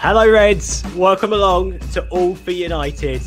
Hello Reds, welcome along to All for United.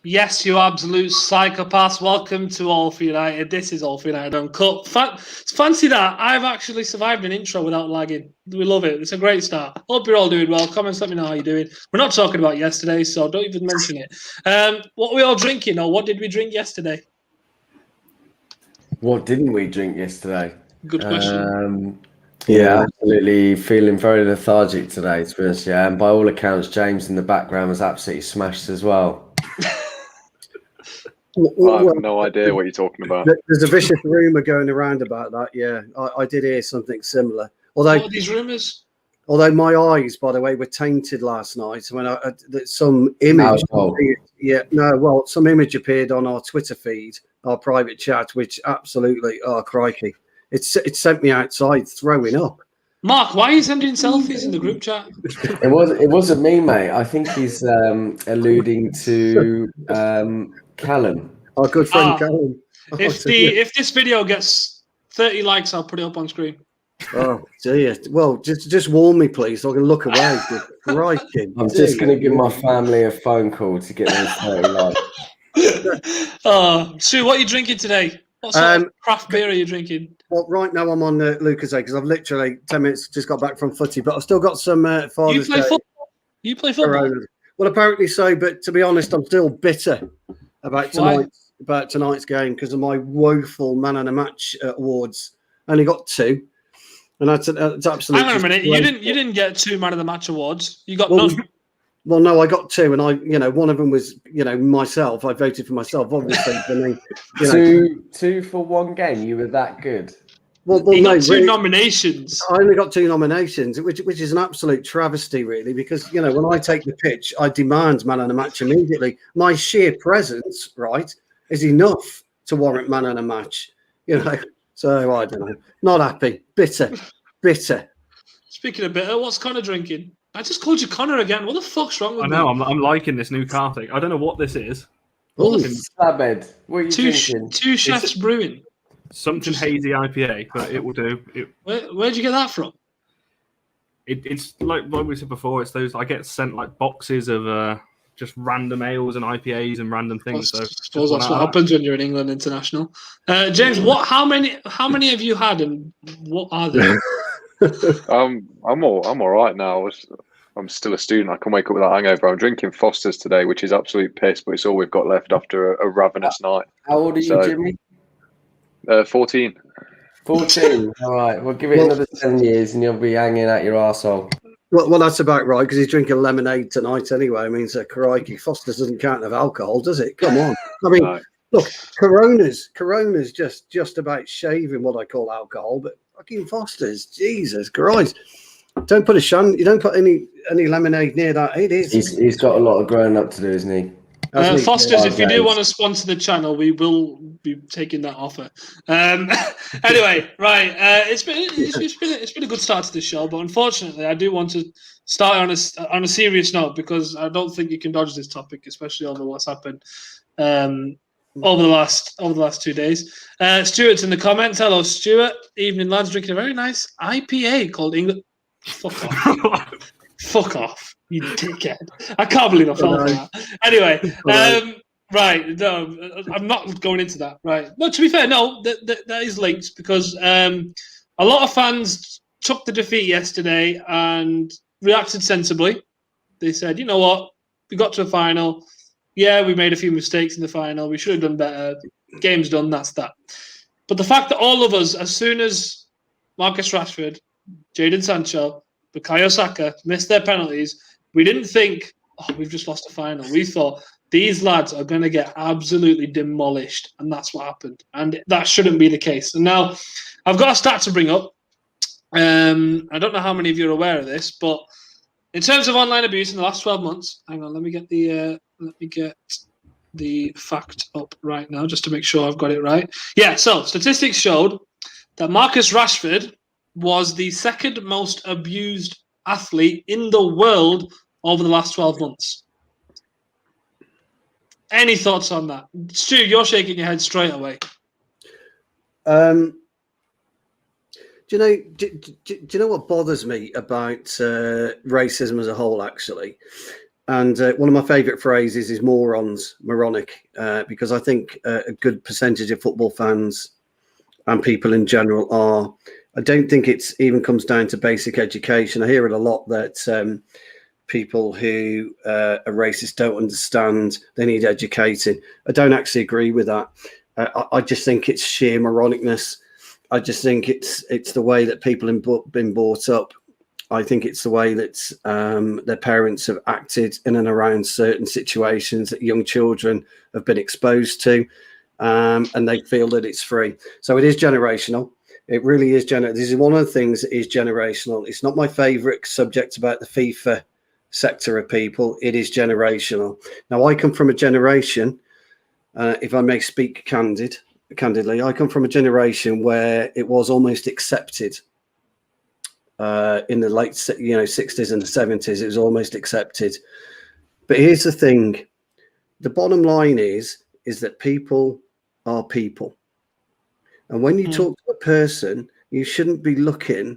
Yes, you absolute psychopaths. Welcome to All for United. This is All for United Uncut. Fancy that. I've actually survived an intro without lagging. We love it. It's a great start. Hope you're all doing well. Comments, let me know how you're doing. We're not talking about yesterday, so don't even mention it. What are we all drinking, or what did we drink yesterday? What didn't we drink yesterday? Good question. Yeah, absolutely feeling very lethargic today, to be honest. Yeah, and by all accounts, James in the background was absolutely smashed as well. I have no idea what you're talking about. There's a vicious rumour going around about that. Yeah, I did hear something similar. Although, what are these rumours? Although my eyes, by the way, were tainted last night when some image. Some image appeared on our Twitter feed, our private chat, which absolutely, oh crikey, it sent me outside throwing up. Mark, why are you sending selfies in the group chat? It wasn't me, mate. I think he's alluding to Callum. Our good friend Callum. If this video gets 30 likes, I'll put it up on screen. Oh dear. Well, just warn me, please, so I can look away. Crikey. I'm just going to give my family a phone call to get those 30 likes. Sue, what are you drinking today? What sort of craft beer are you drinking? Well, right now I'm on Lucas because I've literally 10 minutes just got back from footy, but I've still got some Father's Day. You play football? Well, apparently so, but to be honest, I'm still bitter about tonight's game because of my woeful man and a match awards. I only got 2, and that's absolutely. Hang on a minute, you didn't get 2 man of the match awards. You got none. Well, no, I got 2, and one of them was, myself. I voted for myself, obviously. Two for one game. You were that good. Well, you got 2 nominations. I only got 2 nominations, which is an absolute travesty, really, because when I take the pitch, I demand man and a match immediately. My sheer presence, right, is enough to warrant man and a match. So I don't know. Not happy. Bitter. Speaking of bitter, what's Connor drinking? I just called you Connor again. What the fuck's wrong with me? I know. I'm liking this new car thing. I don't know what this is. Slabhead. What are you drinking? Two Chefs Brewing. Something hazy IPA, but it will do. Where'd you get that from? It's like we said before. It's those I get sent like boxes of just random ales and IPAs and random things. I suppose that's what happens when you're in England international. James, how many have you had, and what are they? I'm all right now. I'm still a student. I can wake up without hangover. I'm drinking Foster's today, which is absolute piss, but it's all we've got left after a ravenous night. How old are you, Jimmy? 14. 14. All right. We'll give it another 10 years, and you'll be hanging out your arsehole. Well, that's about right, because he's drinking lemonade tonight anyway. I mean, so crikey, Foster's doesn't count of alcohol, does it? Come on. I mean, no. Look, Corona's just about shaving what I call alcohol, but fucking Foster's, Jesus Christ. Don't put any lemonade near that. It is. He's got a lot of growing up to do, isn't he? Foster's, if you do want to sponsor the channel, we will be taking that offer. Anyway, right. It's been a good start to the show, but unfortunately, I do want to start on a serious note because I don't think you can dodge this topic, especially over what's happened over the last 2 days. Stuart's in the comments. Hello, Stuart. Evening, lads. Drinking a very nice IPA called England. Fuck off. Fuck off, you dickhead. I can't believe I fell for that. Anyway, right. No, I'm not going into that. Right. No, to be fair, no, that is linked because a lot of fans took the defeat yesterday and reacted sensibly. They said, you know what? We got to a final. Yeah, we made a few mistakes in the final. We should have done better. Game's done. That's that. But the fact that all of us, as soon as Marcus Rashford, Jadon Sancho, Bukayo Saka missed their penalties, we didn't think, we've just lost a final. We thought these lads are going to get absolutely demolished, and that's what happened. And that shouldn't be the case. And now I've got a stat to bring up. I don't know how many of you are aware of this, but In terms of online abuse in the last 12 months, hang on, let me get the fact up right now just to make sure I've got it right. Yeah, so statistics showed that Marcus Rashford was the second most abused athlete in the world over the last 12 months. Any thoughts on that? Stu, you're shaking your head straight away. Do you know what bothers me about racism as a whole, actually? And one of my favourite phrases is moronic, because I think a good percentage of football fans and people in general are. I don't think it's even comes down to basic education. I hear it a lot that people who are racist don't understand, they need educating. I don't actually agree with that. I just think it's sheer moronicness. I just think it's the way that people have been brought up. I think it's the way that their parents have acted in and around certain situations that young children have been exposed to, and they feel that it's free. So it is generational. It really is generational. This is one of the things that is generational. It's not my favourite subject about the FIFA sector of people. It is generational. Now, I come from a generation, if I may speak candidly, I come from a generation where it was almost accepted. In the late 60s and the 70s, it was almost accepted. But here's the thing. The bottom line is that people are people. And when you talk to a person, you shouldn't be looking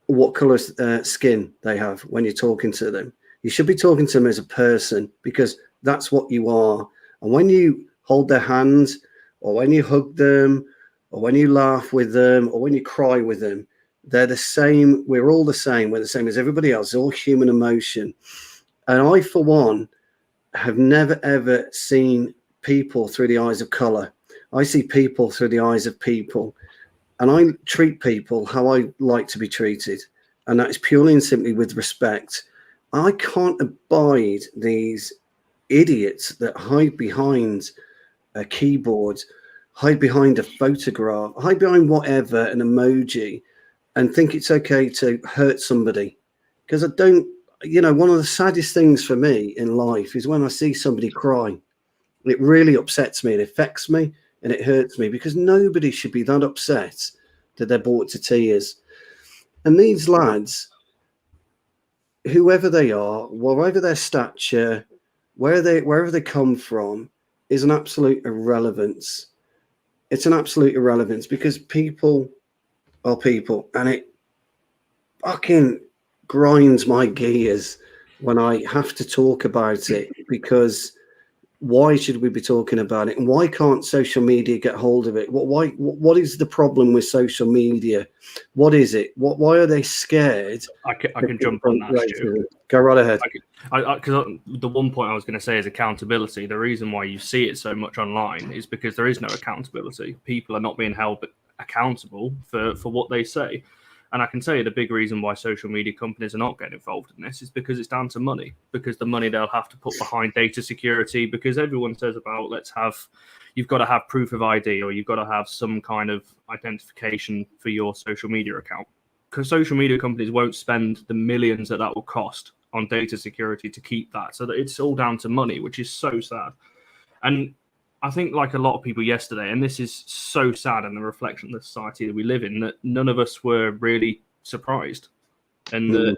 what colour skin they have when you're talking to them. You should be talking to them as a person, because that's what you are. And when you hold their hands, or when you hug them, or when you laugh with them, or when you cry with them, they're the same. We're all the same. We're the same as everybody else. It's all human emotion. And I, for one, have never, ever seen people through the eyes of colour. I see people through the eyes of people. And I treat people how I like to be treated. And that is purely and simply with respect. I can't abide these idiots that hide behind a keyboard, hide behind a photograph, hide behind whatever, an emoji, and think it's okay to hurt somebody. Because I don't, one of the saddest things for me in life is when I see somebody cry. It really upsets me, it affects me, and it hurts me, because nobody should be that upset that they're brought to tears. And these lads, whoever they are, whatever their stature, wherever they come from, is an absolute irrelevance. It's an absolute irrelevance, because people are people, and it fucking grinds my gears when I have to talk about it, because why should we be talking about it? And why can't social media get hold of it? What is the problem with social media? What is it? Why are they scared? I can jump on that, Stu. Go right ahead. Because the one point I was going to say is accountability. The reason why you see it so much online is because there is no accountability. People are not being held accountable for what they say. And I can tell you the big reason why social media companies are not getting involved in this is because it's down to money, because the money they'll have to put behind data security, because everyone says about you've got to have proof of ID, or you've got to have some kind of identification for your social media account. Because social media companies won't spend the millions that will cost on data security to keep that. So that it's all down to money, which is so sad. And I think, like a lot of people yesterday, and this is so sad in the reflection of the society that we live in, that none of us were really surprised. And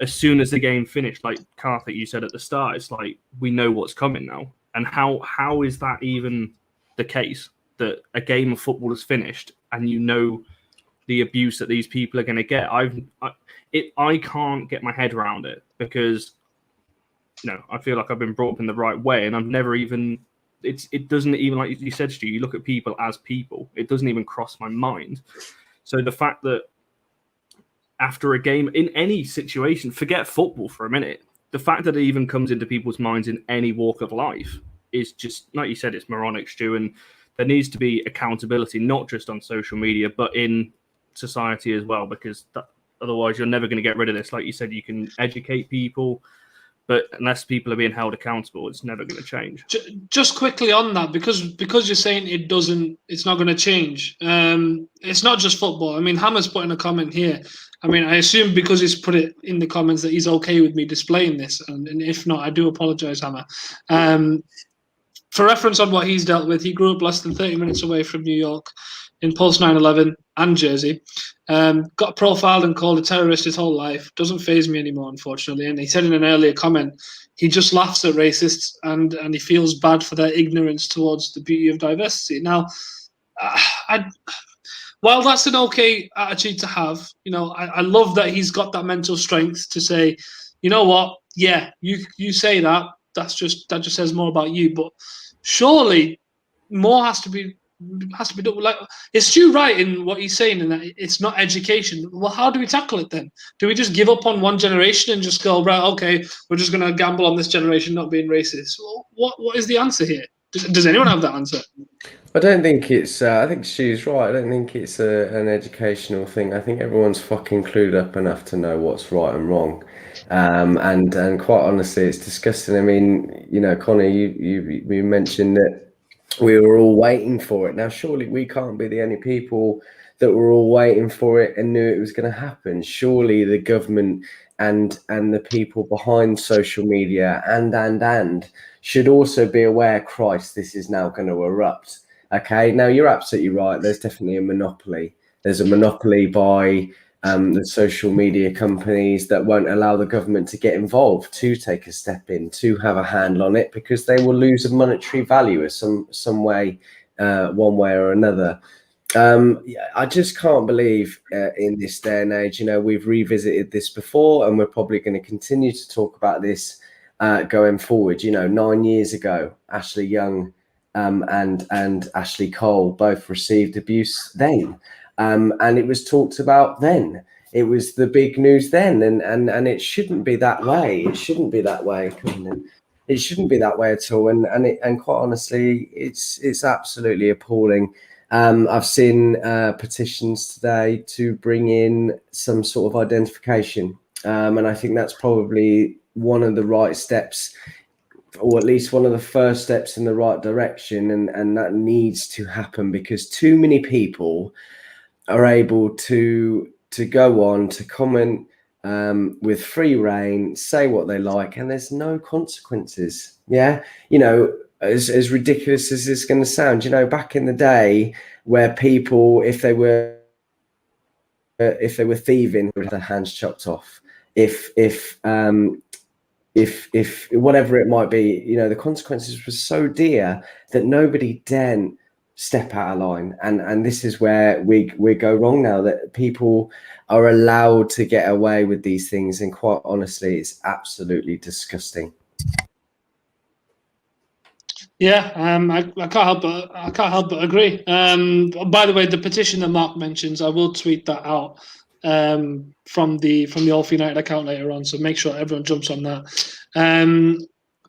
as soon as the game finished, like Karthik, you said at the start, it's like, we know what's coming now. And how is that even the case, that a game of football is finished and you know the abuse that these people are going to get? I can't get my head around it, because I feel like I've been brought up in the right way, and I've never even... It doesn't even, like you said, Stu, you look at people as people. It doesn't even cross my mind. So the fact that after a game, in any situation, forget football for a minute, the fact that it even comes into people's minds in any walk of life is just, like you said, it's moronic, Stu, and there needs to be accountability, not just on social media, but in society as well, because otherwise you're never going to get rid of this. Like you said, you can educate people, but unless people are being held accountable, it's never going to change. Just quickly on that, because you're saying it's not going to change. It's not just football. I mean, Hammer's put in a comment here. I mean, I assume because he's put it in the comments that he's okay with me displaying this, and if not, I do apologise, Hammer. For reference on what he's dealt with, he grew up less than 30 minutes away from New York in post 9/11 and Jersey. Got profiled and called a terrorist his whole life. Doesn't faze me anymore, unfortunately. And he said in an earlier comment, he just laughs at racists and he feels bad for their ignorance towards the beauty of diversity. Now, while that's an okay attitude to have, I love that he's got that mental strength to say, you know what, yeah, you say that. That just says more about you. But surely more has to be done. Like, is Stu right in what he's saying in that it's not education? Well, how do we tackle it then? Do we just give up on one generation and just go, right, okay, we're just going to gamble on this generation not being racist? Well, what is the answer here? Does anyone have that answer? I don't think it's. I think Stu's right. I don't think it's an educational thing. I think everyone's fucking clued up enough to know what's right and wrong. And quite honestly, it's disgusting. I mean, Connor, you mentioned that we were all waiting for it. Now, surely we can't be the only people that were all waiting for it and knew it was going to happen. Surely the government and the people behind social media and should also be aware, Christ, this is now going to erupt. Okay, now you're absolutely right. There's definitely a monopoly. There's a monopoly by the social media companies that won't allow the government to get involved, to take a step in, to have a handle on it, because they will lose a monetary value in some way, one way or another. I just can't believe in this day and age, we've revisited this before and we're probably going to continue to talk about this going forward. 9 years ago, Ashley Young and Ashley Cole both received abuse then. And it was talked about then. It was the big news then, and it shouldn't be that way. It shouldn't be that way. It shouldn't be that way at all. And quite honestly, it's absolutely appalling. I've seen petitions today to bring in some sort of identification, and I think that's probably one of the right steps, or at least one of the first steps in the right direction, and that needs to happen, because too many people are able to go on to comment with free reign, say what they like, and there's no consequences. Yeah, as ridiculous as it's going to sound, back in the day where people, if they were thieving, would have their hands chopped off. If whatever it might be, the consequences were so dear that nobody dared step out of line, and this is where we go wrong now, that people are allowed to get away with these things, and quite honestly, it's absolutely disgusting. Yeah, I can't help but agree. By the way, the petition that Mark mentions, I will tweet that out from the All for United account later on, so make sure everyone jumps on that.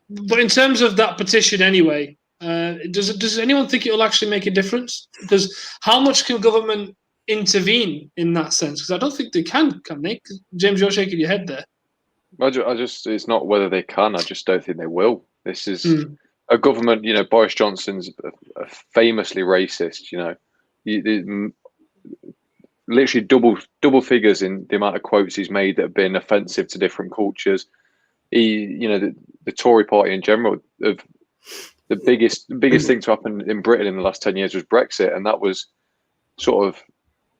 But in terms of that petition anyway, does anyone think it will actually make a difference? Because how much can government intervene in that sense? Because I don't think they can they? James, you're shaking your head there. I just it's not whether they can. I just don't think they will. This is a government. Boris Johnson's famously racist. Literally double figures in the amount of quotes he's made that have been offensive to different cultures. The Tory party in general, the biggest thing to happen in Britain in the last 10 years was Brexit, and that was sort of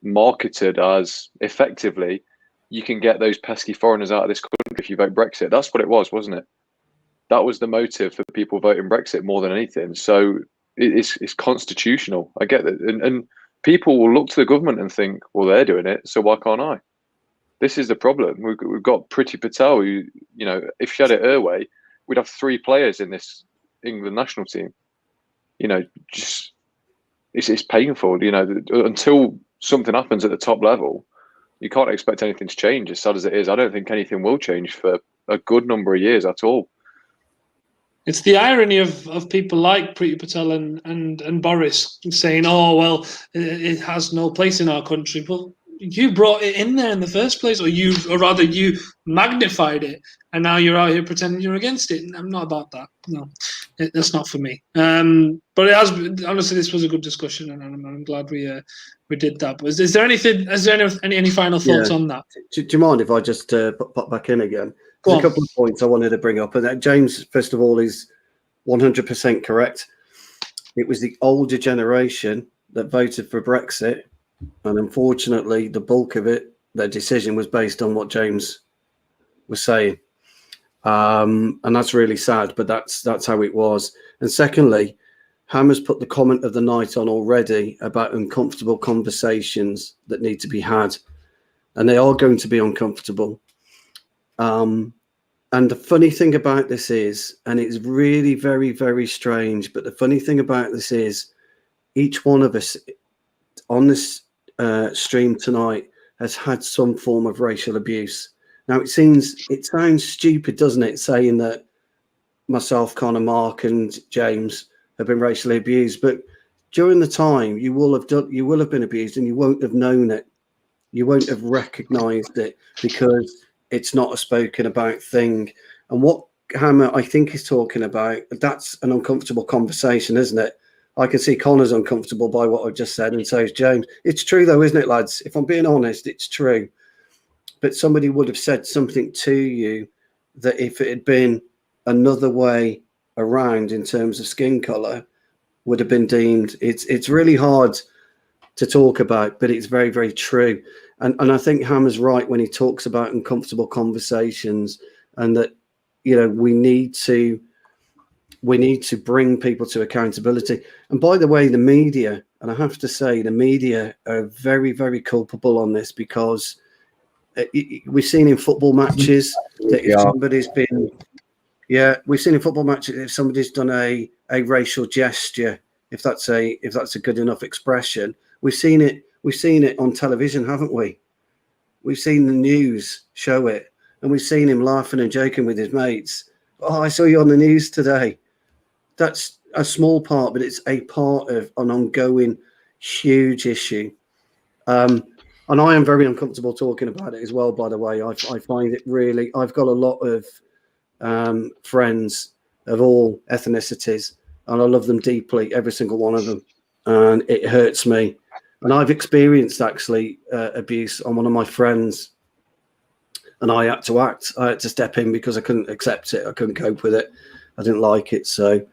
marketed as, effectively, you can get those pesky foreigners out of this country if you vote Brexit. That's what it was, wasn't it? That was the motive for people voting Brexit more than anything. So it's constitutional. I get it, and people will look to the government and think, well, they're doing it, so why can't I? This is the problem. We've got Priti Patel, who, if she had it her way, we'd have 3 players in this England national team. Just it's painful. Until something happens at the top level, you can't expect anything to change. As sad as it is, I don't think anything will change for a good number of years at all. It's the irony of people like Priti Patel and Boris saying, "Oh well, it has no place in our country." Well, you brought it in there in the first place, or rather you magnified it, and now you're out here pretending you're against it. I'm not about that. No, that's not for me. But it has, honestly, this was a good discussion, and I'm glad we did that. But is there anything? Is there any final thoughts on that? Do you mind if I just pop back in again? There's a couple of points I wanted to bring up, and James, first of all, is 100% correct. It was the older generation that voted for Brexit, and unfortunately, the bulk of it, their decision was based on what James was saying, and that's really sad. But that's how it was. And secondly, Hammer's put the comment of the night on already about uncomfortable conversations that need to be had, and they are going to be uncomfortable. And the funny thing about this is, and it's really very, very strange, but the funny thing about this is, each one of us on this stream tonight has had some form of racial abuse. Now, it sounds stupid, doesn't it, saying that myself, Connor, Mark, and James have been racially abused, but during the time you will have been abused, and you won't have known it. You won't have recognised it because it's not a spoken about thing. And what Hammer, I think, is talking about, that's an uncomfortable conversation, isn't it? I can see Connor's uncomfortable by what I've just said, and so is James. It's true, though, isn't it, lads? If I'm being honest, it's true. But somebody would have said something to you that if it had been another way around in terms of skin colour, would have been deemed. It's really hard to talk about, but it's very, very true. And I think Hammer's right when he talks about uncomfortable conversations, and that, you know, we need to bring people to accountability. And by the way, the media, and I have to say, the media are very, very culpable on this, because we've seen in football matches that if somebody's been, we've seen in football matches if somebody's done a racial gesture, if that's a good enough expression, we've seen it on television, haven't we? We've seen the news show it, and we've seen him laughing and joking with his mates. Oh, I saw you on the news today. That's a small part, but it's a part of an ongoing huge issue. And I am very uncomfortable talking about it as well, by the way. I find it really, I've got a lot of friends of all ethnicities, and I love them deeply, every single one of them. And it hurts me. And I've experienced actually abuse on one of my friends, and I had to act. I had to step in because I couldn't accept it. I couldn't cope with it. I didn't like it. So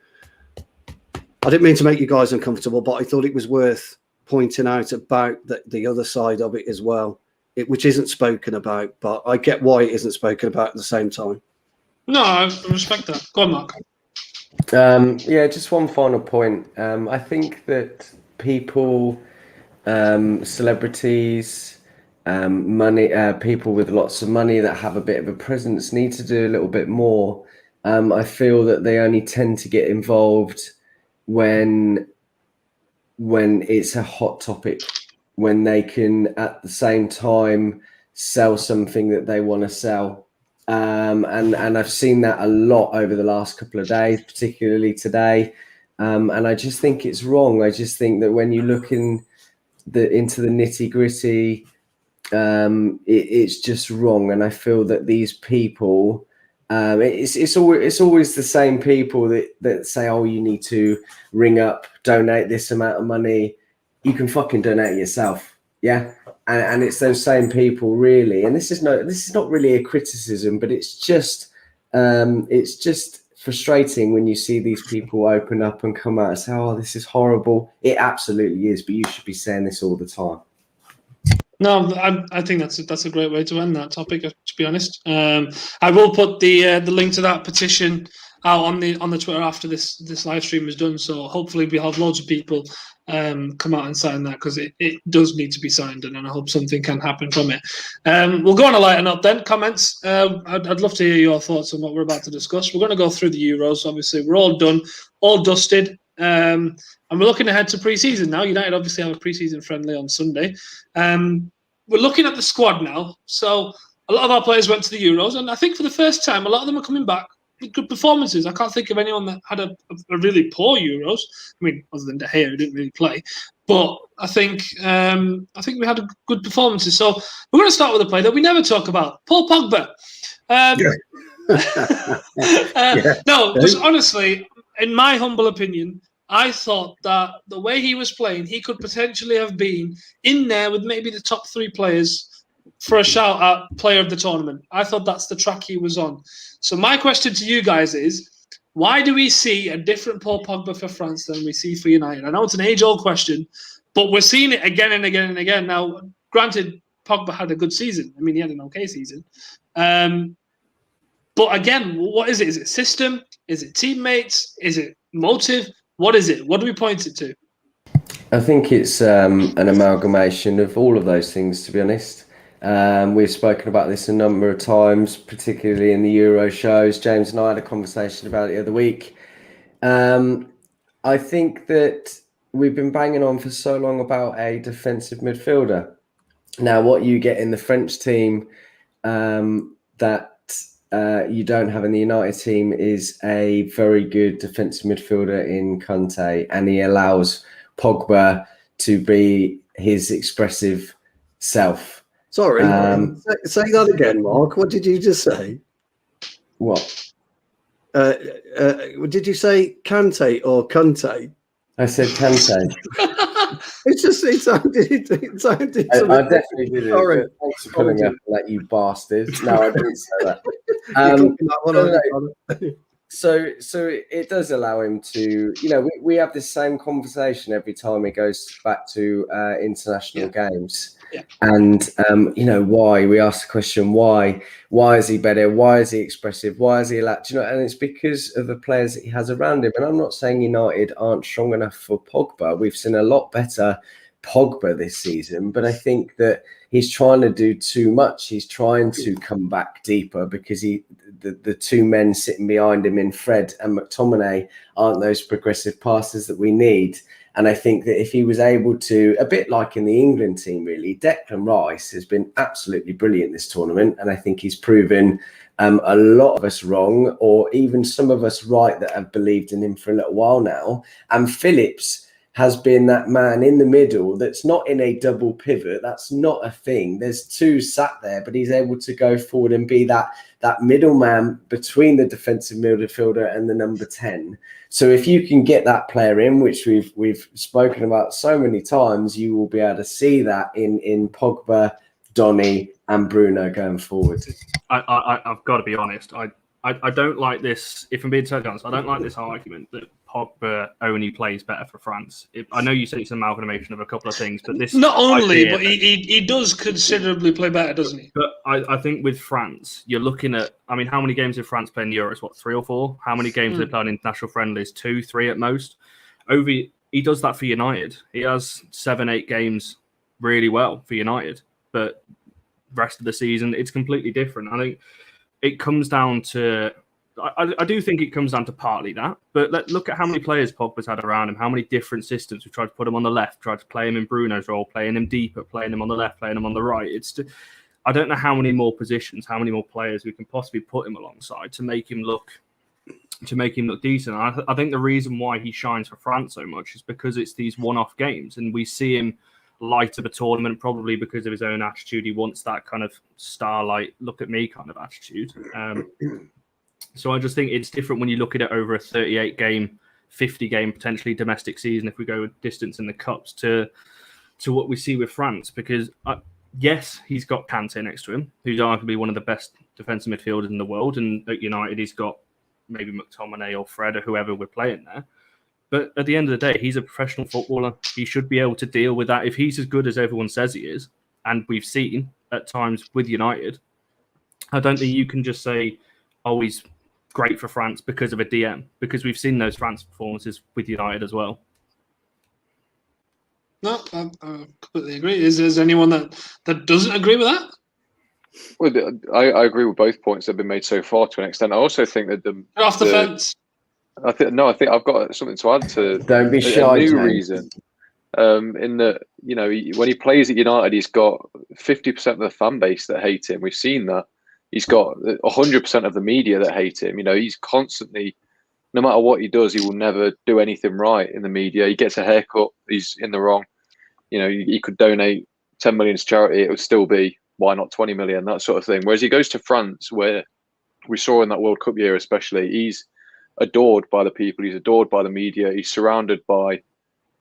I didn't mean to make you guys uncomfortable, but I thought it was worth pointing out about the other side of it as well, which isn't spoken about, but I get why it isn't spoken about at the same time. No, I respect that. Go on, Mark. Just one final point. I think that people, celebrities, money, people with lots of money that have a bit of a presence need to do a little bit more. I feel that they only tend to get involved when it's a hot topic, when they can at the same time sell something that they want to sell. And I've seen that a lot over the last couple of days, particularly today. And I just think it's wrong. I just think that when you look into the nitty gritty, it's just wrong. And I feel that these people, it's always the same people that say, oh, you need to ring up, donate this amount of money. You can fucking donate yourself. Yeah. And it's those same people, really. And this is not really a criticism, but it's just frustrating when you see these people open up and come out and say, oh, this is horrible. It absolutely is, but you should be saying this all the time. No, I think that's a great way to end that topic, to be honest. I will put the link to that petition out on the Twitter after this live stream is done. So hopefully we have loads of people come out and sign that, because it does need to be signed, and I hope something can happen from it. We'll go on a lighter note then. Comments. I'd love to hear your thoughts on what we're about to discuss. We're going to go through the Euros. Obviously, we're all done, all dusted. And we're looking ahead to pre-season now. United obviously have a pre-season friendly on Sunday. We're looking at the squad now. So a lot of our players went to the Euros, and I think for the first time, a lot of them are coming back. good performances. I can't think of anyone that had a really poor Euros. I mean, other than De Gea, who didn't really play. But I think we had good performances. So we're going to start with a player that we never talk about, Paul Pogba. No, because honestly, in my humble opinion, I thought that the way he was playing, he could potentially have been in there with maybe the top 3 players for a shout out player of the tournament. I thought that's the track he was on. So my question to you guys is, why do we see a different Paul Pogba for France than we see for United? I know it's an age-old question, but we're seeing it again and again and again. Now, granted, Pogba had a good season. I mean, he had an okay season. But again, what is it? Is it system? Is it teammates? Is it motive? What is it? What do we point it to? I think it's an amalgamation of all of those things, to be honest. We've spoken about this a number of times, particularly in the Euro shows. James and I had a conversation about it the other week. I think that we've been banging on for so long about a defensive midfielder. Now, what you get in the French team that you don't have in the United team is a very good defensive midfielder in Conte, and he allows Pogba to be his expressive self. Sorry, say that again, Mark. What did you just say? What? Did you say Kante or Conte? I said Kante. It sounded. I definitely did it. Sorry. Thanks for pulling up like you bastards. No, I didn't say that. So it does allow him to, we have the same conversation every time he goes back to international games. Yeah. And, why? We ask the question, why? Why is he better? Why is he expressive? Why is he allowed? And it's because of the players that he has around him. And I'm not saying United aren't strong enough for Pogba. We've seen a lot better Pogba this season, but I think that he's trying to do too much. He's trying to come back deeper because the 2 men sitting behind him in Fred and McTominay aren't those progressive passes that we need. And I think that if he was able to, a bit like in the England team, really, Declan Rice has been absolutely brilliant this tournament. And I think he's proven a lot of us wrong, or even some of us right, that have believed in him for a little while now. And Phillips has been that man in the middle that's not in a double pivot. That's not a thing. There's 2 sat there, but he's able to go forward and be that middleman between the defensive midfielder and the number 10. So if you can get that player in, which we've spoken about so many times, you will be able to see that in Pogba, Donny and Bruno going forward. I've got to be honest. I don't like this. If I'm being totally honest, I don't like this argument that Pogba only plays better for France. I know you said it's an amalgamation of a couple of things, but this not only, but he does considerably play better, doesn't he? But I think with France, you're looking at. I mean, how many games did France play in Euros? What, 3 or 4? How many games did they play on international friendlies? 2, 3 at most. He does that for United. He has 7, 8 games really well for United, but rest of the season it's completely different. I think it comes down to. I do think it comes down to partly that, but look at how many players Pogba's had around him, how many different systems. We tried to put him on the left, tried to play him in Bruno's role, playing him deeper, playing him on the left, playing him on the right. I don't know how many more positions, how many more players we can possibly put him alongside to make him look decent. I think the reason why he shines for France so much is because it's these one-off games, and we see him light of a tournament probably because of his own attitude. He wants that kind of starlight, look at me kind of attitude. So I just think it's different when you look at it over a 38-game, 50-game potentially domestic season, if we go with distance in the cups, to what we see with France. Because, yes, he's got Kante next to him, who's arguably one of the best defensive midfielders in the world. And at United, he's got maybe McTominay or Fred or whoever we're playing there. But at the end of the day, he's a professional footballer. He should be able to deal with that. If he's as good as everyone says he is, and we've seen at times with United, I don't think you can just say, oh, he's great for France because of a DM, because we've seen those France performances with United as well. No, I completely agree. Is there anyone that doesn't agree with that? Well, I agree with both points that have been made so far to an extent. I also think that You're off the fence. I think I've got something to add to. Don't be shy. A new reason, in that when he plays at United, he's got 50% of the fan base that hate him. We've seen that. He's got 100% of the media that hate him. You know, he's constantly, no matter what he does, he will never do anything right in the media. He gets a haircut, he's in the wrong. You know, he could donate 10 million to charity, it would still be, why not 20 million, that sort of thing. Whereas he goes to France, where we saw in that World Cup year especially, he's adored by the people, he's adored by the media, he's surrounded by,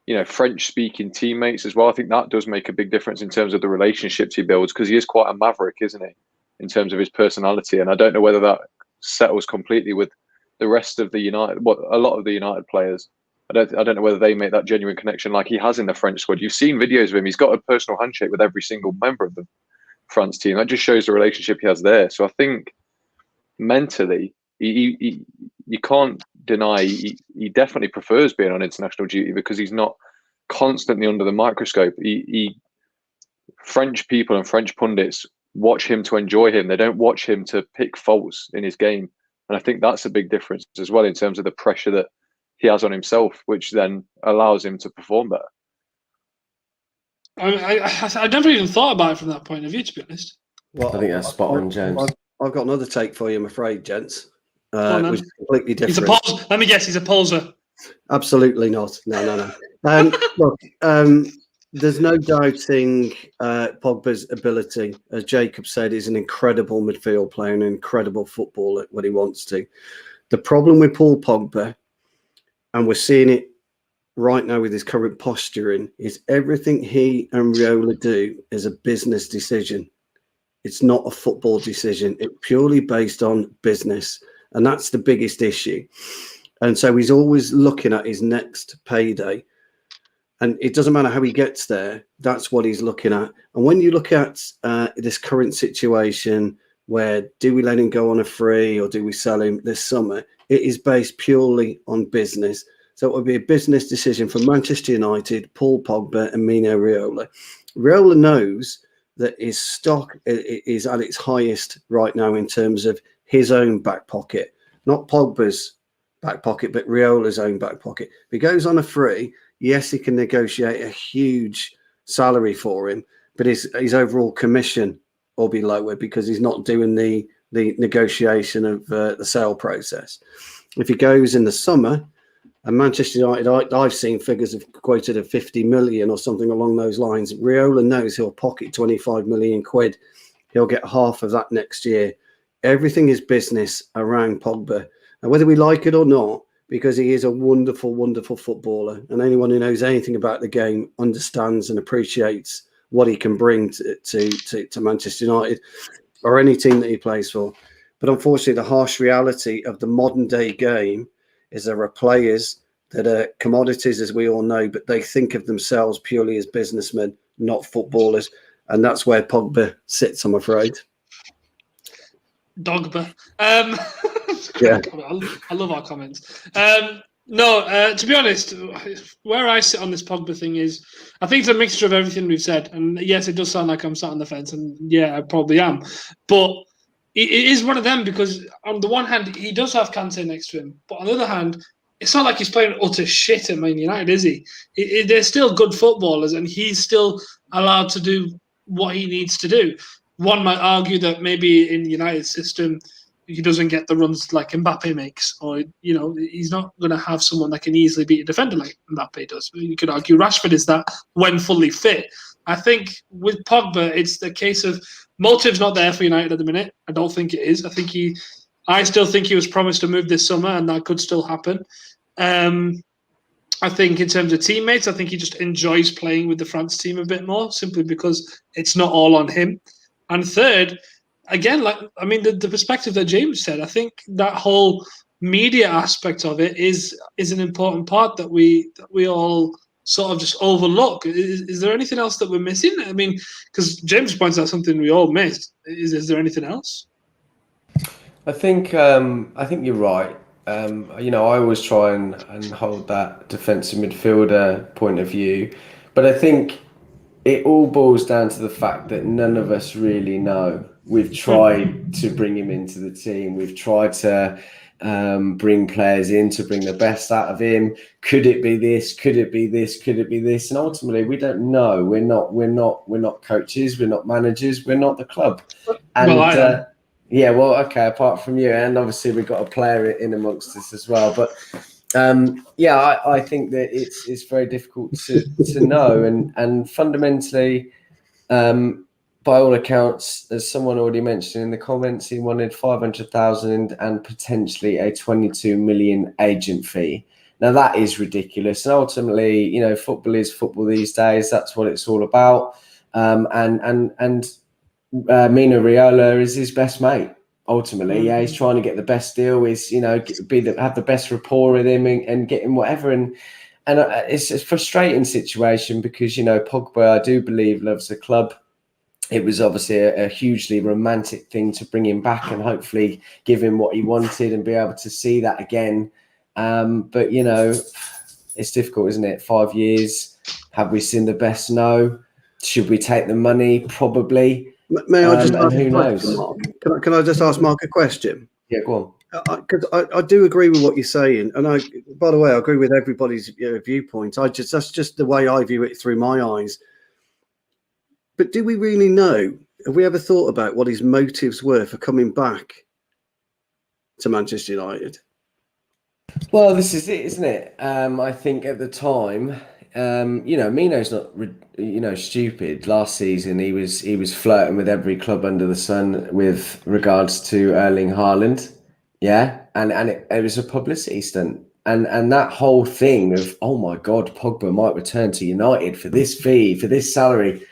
you know, French-speaking teammates as well. I think that does make a big difference in terms of the relationships he builds, because he is quite a maverick, isn't he, in terms of his personality. And I don't know whether that settles completely with the rest of the United, a lot of the United players. I don't know whether they make that genuine connection like he has in the French squad. You've seen videos of him. He's got a personal handshake with every single member of the France team. That just shows the relationship he has there. So I think mentally, you can't deny he definitely prefers being on international duty, because he's not constantly under the microscope. French people and French pundits watch him to enjoy him. They don't watch him to pick faults in his game. And I think that's a big difference as well in terms of the pressure that he has on himself, which then allows him to perform better. I never even thought about it from that point of view, to be honest. Well, I think that's spot on, James. I've got another take for you, I'm afraid, gents. Which is completely different. He's a poser. Let me guess, he's a poser. Absolutely not. No. Look, there's no doubting Pogba's ability. As Jacob said, he's an incredible midfield player, an incredible footballer when he wants to. The problem with Paul Pogba, and we're seeing it right now with his current posturing, is everything he and Raiola do is a business decision. It's not a football decision. It's purely based on business. And that's the biggest issue. And so he's always looking at his next payday. And it doesn't matter how he gets there. That's what he's looking at. And when you look at this current situation where do we let him go on a free or do we sell him this summer, it is based purely on business. So it would be a business decision for Manchester United, Paul Pogba and Mino Raiola. Raiola knows that his stock is at its highest right now in terms of his own back pocket, not Pogba's back pocket, but Riola's own back pocket. If he goes on a free, yes, he can negotiate a huge salary for him, but his overall commission will be lower because he's not doing the negotiation of the sale process. If he goes in the summer, and Manchester United, I've seen figures of quoted at 50 million or something along those lines. Raiola knows he'll pocket 25 million quid. He'll get half of that next year. Everything is business around Pogba. And whether we like it or not, because he is a wonderful, wonderful footballer, and anyone who knows anything about the game understands and appreciates what he can bring to Manchester United or any team that he plays for. But unfortunately, the harsh reality of the modern day game is there are players that are commodities, as we all know, but they think of themselves purely as businessmen, not footballers. And that's where Pogba sits, I'm afraid. Dogba. Yeah. I love our comments. To be honest, where I sit on this Pogba thing is, I think it's a mixture of everything we've said. And yes, it does sound like I'm sat on the fence, and yeah, I probably am. But it is one of them, because on the one hand, he does have Kante next to him. But on the other hand, it's not like he's playing utter shit at Man United, is he? They're still good footballers, and he's still allowed to do what he needs to do. One might argue that maybe in United's system, he doesn't get the runs like Mbappe makes, or he's not going to have someone that can easily beat a defender like Mbappe does. You could argue Rashford is that when fully fit. I think with Pogba, it's the case of motive's not there for United at the minute. I don't think it is. I still think he was promised a move this summer, and that could still happen. I think in terms of teammates, I think he just enjoys playing with the France team a bit more, simply because it's not all on him. And third, again, the perspective that James said, I think that whole media aspect of it is an important part that we all sort of just overlook. Is there anything else that we're missing? I mean, because James points out something we all missed. Is there anything else? I think you're right. I always try and hold that defensive midfielder point of view, but I think it all boils down to the fact that none of us really know. We've tried to bring him into the team. We've tried to bring players in to bring the best out of him. Could it be this? Could it be this? Could it be this? And ultimately, we don't know. We're not coaches. We're not managers. We're not the club. And well, Yeah, well, okay, apart from you, and obviously we've got a player in amongst us as well. But yeah, I think that it's very difficult to know, and fundamentally, by all accounts, as someone already mentioned in the comments, he wanted 500,000 and potentially a 22 million agent fee. Now that is ridiculous, and ultimately, you know, football is football these days. That's what it's all about. Mina Raiola is his best mate. Ultimately, yeah, he's trying to get the best deal. Is, you know, have the best rapport with him and get him whatever. And it's a frustrating situation because, you know, Pogba, I do believe, loves the club. It was obviously a hugely romantic thing to bring him back and hopefully give him what he wanted and be able to see that again. But, you know, it's difficult, isn't it? 5 years. Have we seen the best? No. Should we take the money? Probably. May I just ask who a knows? question, Mark? Can I just ask Mark a question? Yeah, go on. Because I do agree with what you're saying, and by the way, I agree with everybody's viewpoint. That's just the way I view it through my eyes. But do we really know? Have we ever thought about what his motives were for coming back to Manchester United? Well, this is it, isn't it? I think at the time, you know, Mino's not, you know, stupid. Last season, he was flirting with every club under the sun with regards to Erling Haaland, yeah, and it was a publicity stunt, and that whole thing of, oh my God, Pogba might return to United for this fee, for this salary,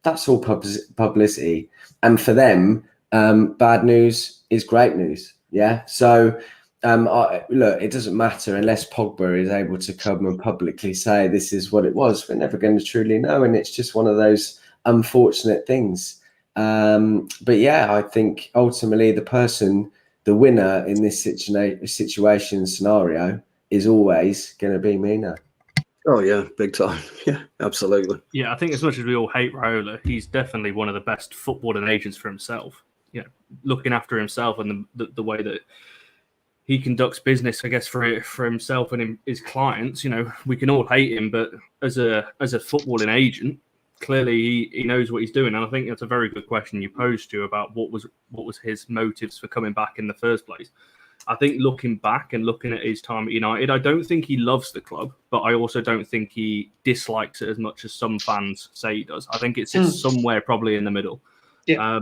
that's all publicity, and for them, bad news is great news, yeah. So. Look, it doesn't matter unless Pogba is able to come and publicly say this is what it was. We're never going to truly know, and it's just one of those unfortunate things. But yeah, I think ultimately the winner in this situation scenario is always going to be Mina. Oh yeah, big time. Yeah, absolutely. Yeah, I think as much as we all hate Raiola, he's definitely one of the best footballing agents for himself. Yeah, looking after himself and the way that he conducts business, I guess, for himself and his clients. You know, we can all hate him, but as a footballing agent, clearly he knows what he's doing. And I think that's a very good question you posed to about what was his motives for coming back in the first place. I think looking back and looking at his time at United, I don't think he loves the club, but I also don't think he dislikes it as much as some fans say he does. I think it sits somewhere probably in the middle. Yeah.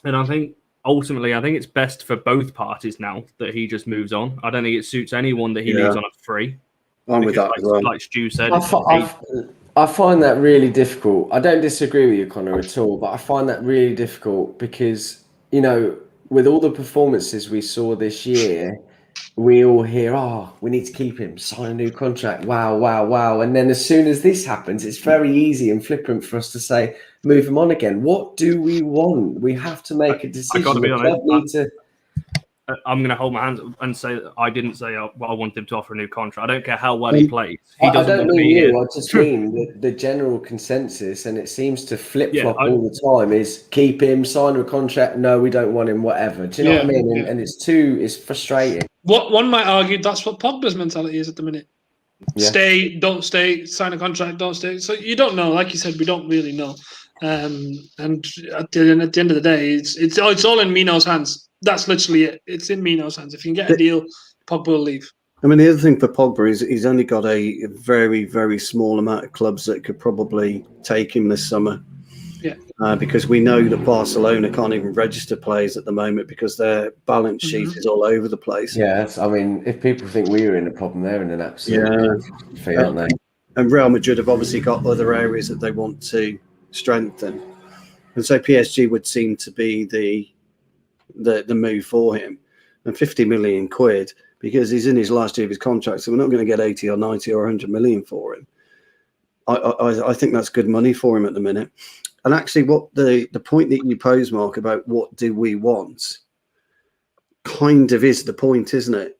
And I think ultimately, I think it's best for both parties now that he just moves on. I don't think it suits anyone that he leaves on a free. I'm with that as well. Like Stu said. I find that really difficult. I don't disagree with you, Connor, at all, but I find that really difficult because, you know, with all the performances we saw this year, we all hear, oh, we need to keep him, sign a new contract. Wow, wow, wow. And then as soon as this happens, it's very easy and flippant for us to say, move him on again. What do we want? We have to make a decision. I got to be honest. I'm going to hold my hands up and say that I didn't say I want him to offer a new contract. I don't care how well he plays. He doesn't I don't want to mean be you. here. I just mean the general consensus, and it seems to flip-flop all the time, is keep him, sign a contract, no, we don't want him, whatever. Do you know what I mean? And it's frustrating. One might argue that's what Pogba's mentality is at the minute. Yeah. Stay, don't stay, sign a contract, don't stay. So you don't know. Like you said, we don't really know. And at the end of the day, it's all in Mino's hands. That's literally it. It's in Mino's hands. If you can get a deal, Pogba will leave. I mean, the other thing for Pogba is he's only got a very, very small amount of clubs that could probably take him this summer. Yeah. Because we know that Barcelona can't even register players at the moment because their balance sheet is all over the place. Yeah, I mean, if people think we were in a problem, they're in an absolute fee, aren't they? And Real Madrid have obviously got other areas that they want to strengthen. And so PSG would seem to be the move for him. And 50 million quid, because he's in his last year of his contract, so we're not going to get 80 or 90 or 100 million for him. I think that's good money for him at the minute. And actually, what the point that you pose, Mark, about what do we want, kind of is the point, isn't it?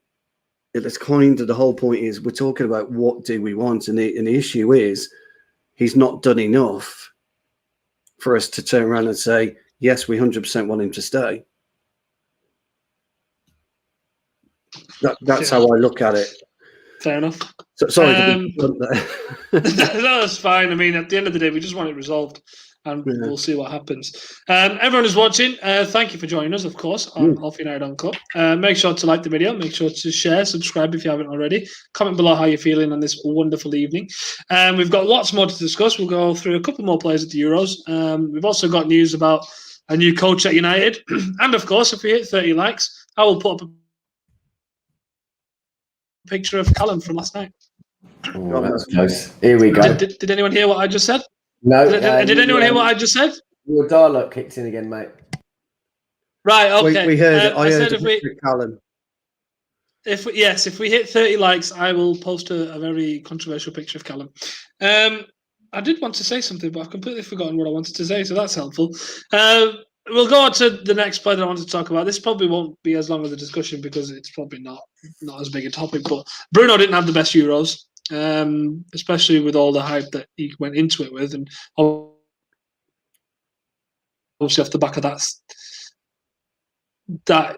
It's kind of the whole point is we're talking about what do we want, and the issue is he's not done enough for us to turn around and say, yes, we 100% want him to stay. That's how I look at it. Fair enough. So, sorry. No, that's fine. I mean, at the end of the day, we just want it resolved. and we'll see what happens. Everyone who's watching, thank you for joining us, of course, on AFU United Uncut. Make sure to like the video. Make sure to share, subscribe if you haven't already. Comment below how you're feeling on this wonderful evening. We've got lots more to discuss. We'll go through a couple more players at the Euros. We've also got news about a new coach at United. And, of course, if we hit 30 likes, I will put up a picture of Callum from last night. Oh, that's close. Here we go. Did anyone hear what I just said? No. Did anyone hear what I just said? Your dialogue kicked in again, mate. Right, okay. We heard it. I heard if it, Callum. If we hit 30 likes, I will post a very controversial picture of Callum. I did want to say something, but I've completely forgotten what I wanted to say, so that's helpful. We'll go on to the next player that I wanted to talk about. This probably won't be as long as a discussion because it's probably not as big a topic, but Bruno didn't have the best Euros, especially with all the hype that he went into it with, and obviously off the back of that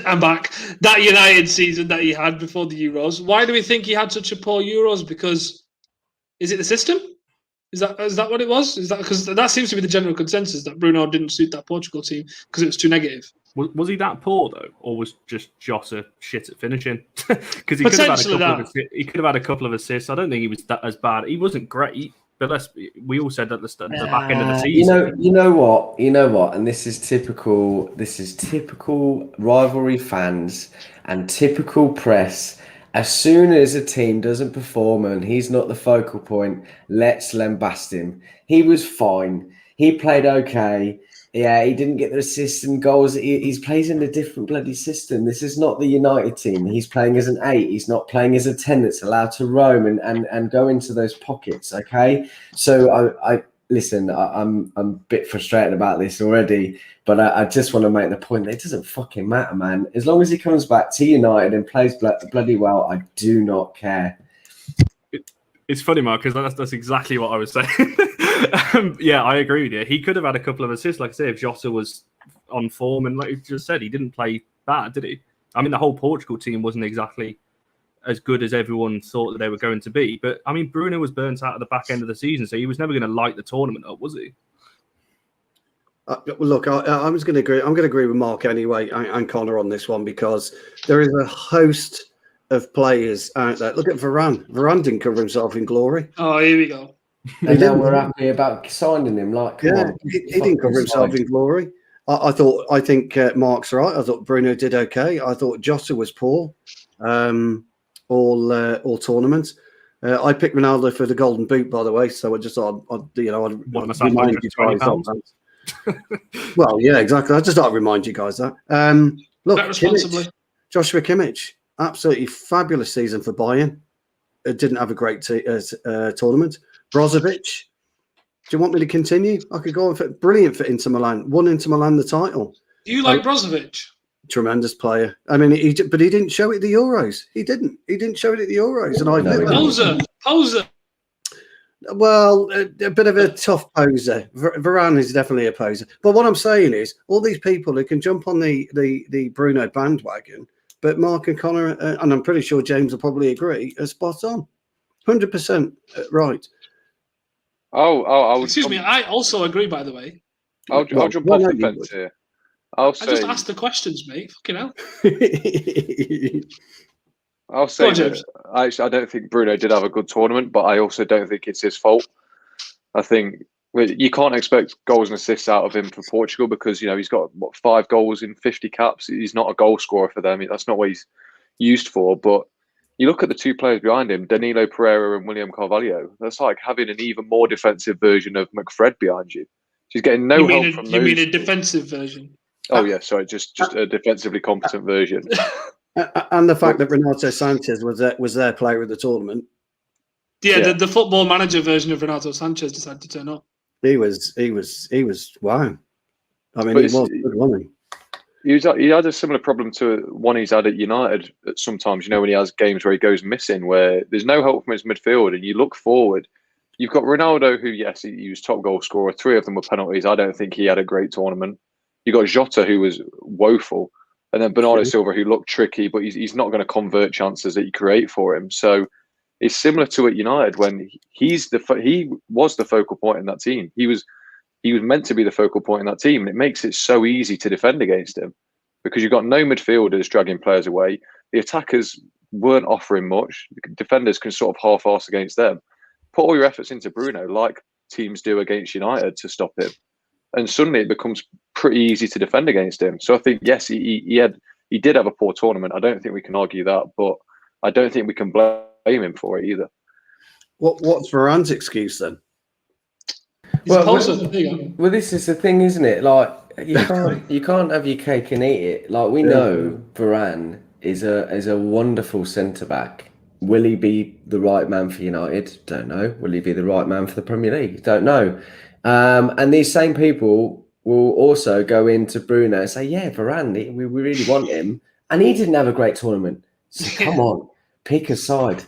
I'm back. That United season that he had before the Euros. Why do we think he had such a poor Euros? Because is it the system? Is that what it was? Is that because that seems to be the general consensus that Bruno didn't suit that Portugal team because it was too negative? Was he that poor though, or was just Jota shit at finishing? Because he could have had a couple of assists. I don't think he was that as bad. He wasn't great, but we all said that the back end of the season. You know what, and this is typical. This is typical rivalry fans and typical press. As soon as a team doesn't perform and he's not the focal point, let's lambast him. He was fine. He played okay. Yeah, he didn't get the assists and goals. He's plays in a different bloody system. This is not the United team. He's playing as an 8. He's not playing as a 10 that's allowed to roam and go into those pockets, okay? So I listen, I'm a bit frustrated about this already, but I just want to make the point that it doesn't fucking matter, man. As long as he comes back to United and plays bloody well, I do not care. It's funny, Mark, because that's exactly what I was saying. Yeah, I agree with you. He could have had a couple of assists, like I say, if Jota was on form, and like you just said, he didn't play bad, did he? I mean, the whole Portugal team wasn't exactly as good as everyone thought that they were going to be. But I mean, Bruno was burnt out at the back end of the season, so he was never going to light the tournament up, was he? Look, I was going to agree. I'm going to agree with Mark anyway and Connor on this one because there is a host of players out there. Look at Varane. Varane didn't cover himself in glory. Oh, here we go. And now we're happy about signing him. Like, he didn't cover himself in glory. I think Mark's right. I thought Bruno did okay. I thought Jota was poor. All tournaments. I picked Ronaldo for the Golden Boot, by the way. So I just thought I'd remind you guys of that. Well, yeah, exactly. I just thought I'd remind you guys that. Look, responsibly. Joshua Kimmich, absolutely fabulous season for Bayern. It didn't have a great tournament. Brozovic, do you want me to continue? I could go on for brilliant for Inter Milan. Won Inter Milan the title. Do you like Brozovic? Tremendous player. I mean, but he didn't show it at the Euros. He didn't show it at the Euros. And Poser. Well, a bit of a tough poser. Varane is definitely a poser. But what I'm saying is, all these people who can jump on the Bruno bandwagon, but Mark and Connor, and I'm pretty sure James will probably agree, are spot on. 100% right. Excuse me. I also agree, by the way. I'll jump off the fence here. I just asked the questions, mate. Fucking hell. I'll say I don't think Bruno did have a good tournament, but I also don't think it's his fault. I think you can't expect goals and assists out of him for Portugal because he's got 5 goals in 50 caps. He's not a goal scorer for them. That's not what he's used for. But you look at the 2 players behind him, Danilo Pereira and William Carvalho. That's like having an even more defensive version of McFred behind you. She's getting no help from those. You mean a defensive version? Oh yeah, sorry, just a defensively competent version. And the fact that Renato Sanchez was their player of the tournament. Yeah. The football manager version of Renato Sanchez decided to turn up. He was wow. I mean, he was good, wasn't he? He had a similar problem to one he's had at United at sometimes, when he has games where he goes missing, where there's no help from his midfield, and you look forward. You've got Ronaldo, who, yes, he was top goal scorer. 3 of them were penalties. I don't think he had a great tournament. You got Jota, who was woeful. And then Bernardo Silva, who looked tricky, but he's not going to convert chances that you create for him. So It's similar to at United when he was the focal point in that team. He was meant to be the focal point in that team, and it makes it so easy to defend against him because you've got no midfielders dragging players away. The attackers weren't offering much. The defenders can sort of half-arse against them. Put all your efforts into Bruno, like teams do against United, to stop him, and suddenly it becomes pretty easy to defend against him. So I think yes, he did have a poor tournament. I don't think we can argue that, but I don't think we can blame him for it either. What's Varane's excuse then? Well, this is the thing, isn't it? Like you can't have your cake and eat it. Like we know Varane is a wonderful centre back. Will he be the right man for United? Don't know. Will he be the right man for the Premier League? Don't know. And these same people will also go into Bruno and say, yeah, Varane, we really want him. And he didn't have a great tournament. So come on, pick a side.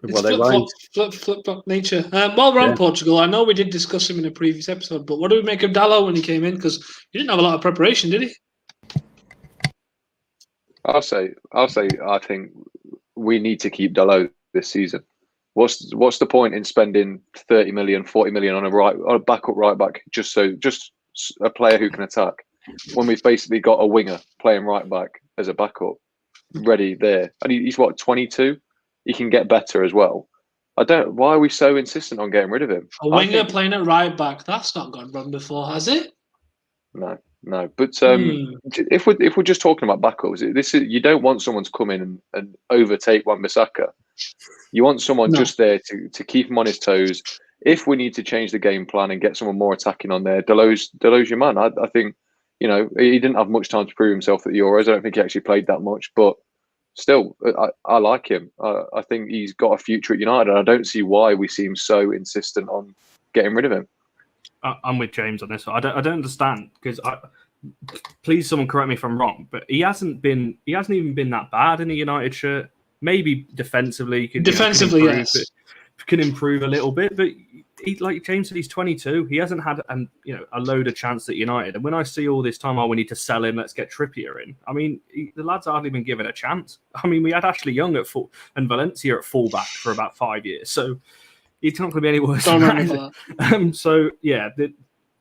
It's flip-flop nature. While we're on Portugal, I know we did discuss him in a previous episode, but what do we make of Dalot when he came in? Because he didn't have a lot of preparation, did he? I'll say. I think we need to keep Dalot this season. What's the point in spending 30 million, 40 million on a backup right back just a player who can attack when we've basically got a winger playing right back as a backup ready there, and he's what, 22. He can get better as well. Why are we so insistent on getting rid of him? A winger playing at right back, that's not gone wrong before, has it? No. But if we're just talking about backups, you don't want someone to come in and overtake Wan-Bissaka. You want someone just there to keep him on his toes. If we need to change the game plan and get someone more attacking on there, Dalot's your man. I think, he didn't have much time to prove himself at the Euros. I don't think he actually played that much, but still, I like him. I think he's got a future at United, and I don't see why we seem so insistent on getting rid of him. I'm with James on this one. I don't understand, because please someone correct me if I'm wrong, but he hasn't even been that bad in a United shirt. Maybe defensively, can improve a little bit, but like James said, he's 22. He hasn't had a load of chance at United. And when I see all this time, we need to sell him, let's get Trippier in. I mean, the lad's hardly been given a chance. I mean, we had Ashley Young at full and Valencia at fullback for about 5 years, so it's not going to be any worse than that. So yeah,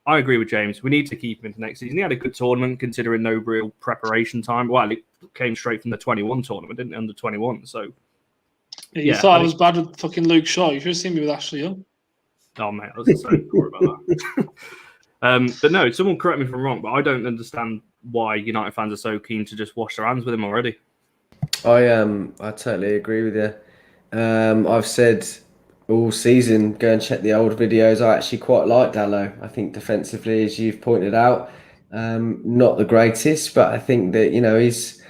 I agree with James. We need to keep him into next season. He had a good tournament considering no real preparation time. Well, it came straight from the 21 tournament, didn't it? Under 21. So you thought I was bad with fucking Luke Shaw. You should have seen me with Ashley Young. Oh mate, I was so sorry about that. But no, someone correct me if I'm wrong, but I don't understand why United fans are so keen to just wash their hands with him already. I totally agree with you. I've said all season, go and check the old videos. I actually quite like Dalot. I think defensively, as you've pointed out, not the greatest, but I think that he's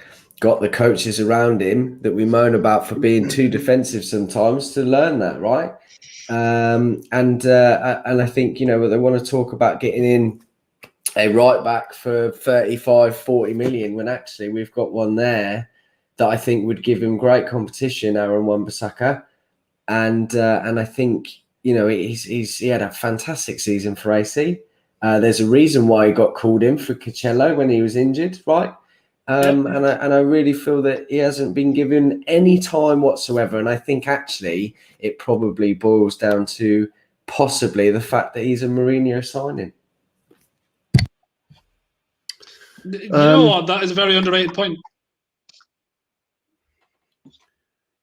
got the coaches around him that we moan about for being too defensive sometimes to learn that, right? And I think they want to talk about getting in a right back for 35-40 million when actually we've got one there that I think would give him great competition, Aaron Wan-Bissaka. And I think he had a fantastic season for AC. There's a reason why he got called in for Cancelo when he was injured, right? And I really feel that he hasn't been given any time whatsoever. And I think actually it probably boils down to possibly the fact that he's a Mourinho signing. You know what? That is a very underrated point.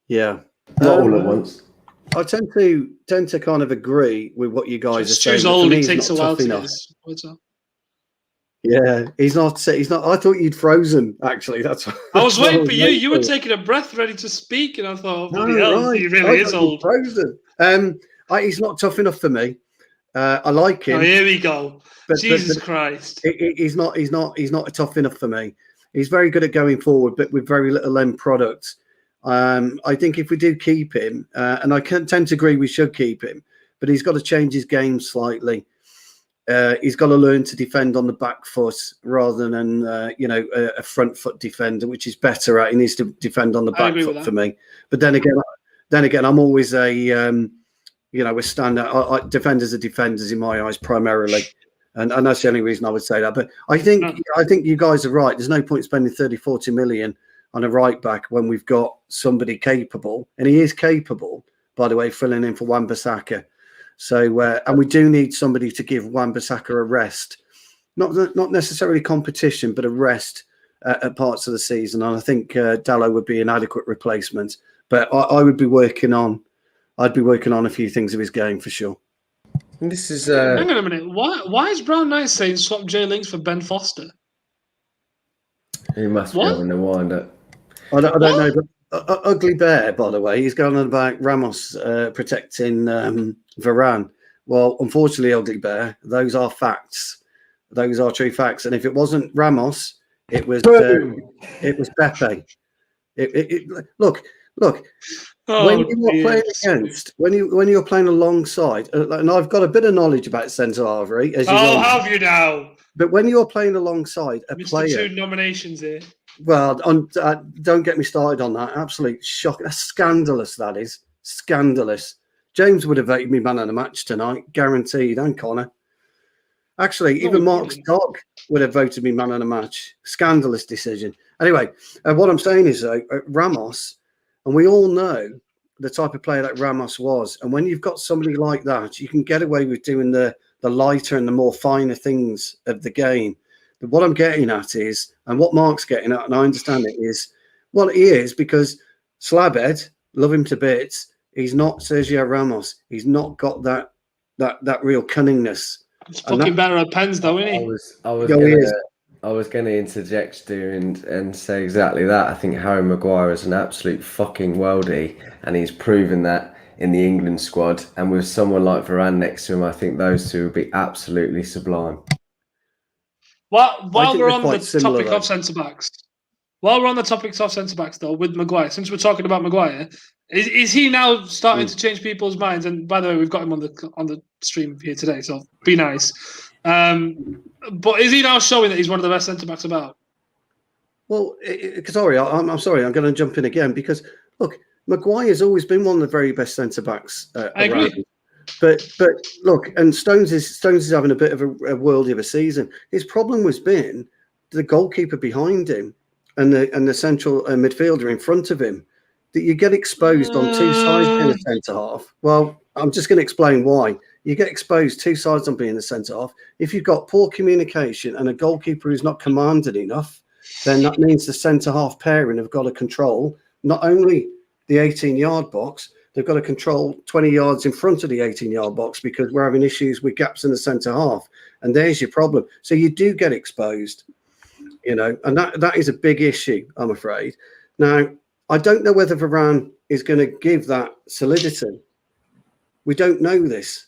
Yeah. Not all at once. I tend to kind of agree with what you guys are saying. Stu's old. It takes a while to get his words out. Yeah, he's not. I thought you'd frozen. Actually, that's. I was waiting for you. You were taking a breath, ready to speak, and I thought, he really is old. Frozen. He's not tough enough for me. I like him. Oh, here we go. Jesus Christ. He's not tough enough for me. He's very good at going forward, but with very little end product. I think if we do keep him, and I tend to agree we should keep him, but he's got to change his game slightly. He's got to learn to defend on the back foot rather than a front foot defender, which is better at. He needs to defend on the back foot for me. But then again, I'm always a standout. Defenders are defenders in my eyes primarily, and that's the only reason I would say that. But I think you guys are right. There's no point spending 30-40 million on a right back when we've got somebody capable, and he is capable, by the way, filling in for Wan-Bissaka. So, and we do need somebody to give Wan-Bissaka a rest, not necessarily competition, but a rest at parts of the season. And I think Dalot would be an adequate replacement. But I'd be working on a few things of his game for sure. And this is Hang on a minute. Why is Brown Knight saying swap Jay Links for Ben Foster? he must be having a wind up. I don't know, but Ugly Bear, by the way, he's going on about Ramos protecting Varane. Well, unfortunately, Ugly Bear, those are facts. Those are true facts. And if it wasn't Ramos, it was Pepe. Look. When you're playing against, when you're playing alongside, and I've got a bit of knowledge about centre halvery, as you know. Have you now? But when you're playing alongside a Mr. player, Two nominations here. well, don't get me started on that. Absolute shock. That's scandalous. That is scandalous. James would have voted me man of the match tonight, guaranteed, and Connor. Actually, even Mark Stock would have voted me man of the match. Scandalous decision. Anyway, what I'm saying is, Ramos. And we all know the type of player that Ramos was. And when you've got somebody like that, you can get away with doing the lighter and the more finer things of the game. But what I'm getting at is, and what Mark's getting at, and I understand it, is, well, he is, because Slabhead, love him to bits, he's not Sergio Ramos. He's not got that real cunningness. He's fucking better at pens, though, isn't he? I was going to interject, Stu, and say exactly that. I think Harry Maguire is an absolute fucking worldie, and he's proven that in the England squad. And with someone like Varane next to him, I think those two would be absolutely sublime. While we're on the similar, topic of centre-backs, though, with Maguire, since we're talking about Maguire, is he now starting to change people's minds? And by the way, we've got him on the stream here today, so be nice. But is he now showing that he's one of the best centre-backs about? Well, sorry, I'm sorry. I'm going to jump in again because, look, Maguire's always been one of the very best centre-backs I agree. But look, and Stones is having a bit of a worldie of a season. His problem has been the goalkeeper behind him and the central midfielder in front of him. That you get exposed on two sides in the centre half. Well, I'm just going to explain why. You get exposed two sides on being the centre half. If you've got poor communication and a goalkeeper who's not commanded enough, then that means the centre half pairing have got to control not only the 18-yard box, they've got to control 20 yards in front of the 18-yard box because we're having issues with gaps in the centre half. And there's your problem. So you do get exposed, and that is a big issue, I'm afraid. Now, I don't know whether Varane is going to give that solidity. We don't know this.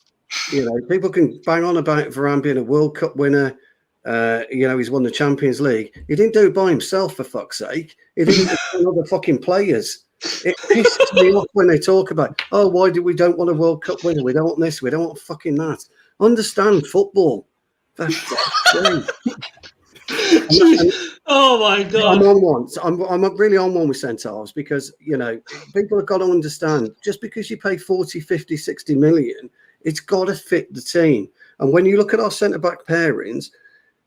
People can bang on about Varane being a World Cup winner. He's won the Champions League. He didn't do it by himself, for fuck's sake. He didn't do it by other fucking players. It pisses me off when they talk about, why do we don't want a World Cup winner? We don't want this. We don't want fucking that. Understand football. For fuck's sake. Oh my God! I'm on one. I'm really on one with centre-halves because people have got to understand. Just because you pay 40, 50, 60 million, it's got to fit the team. And when you look at our centre-back pairings,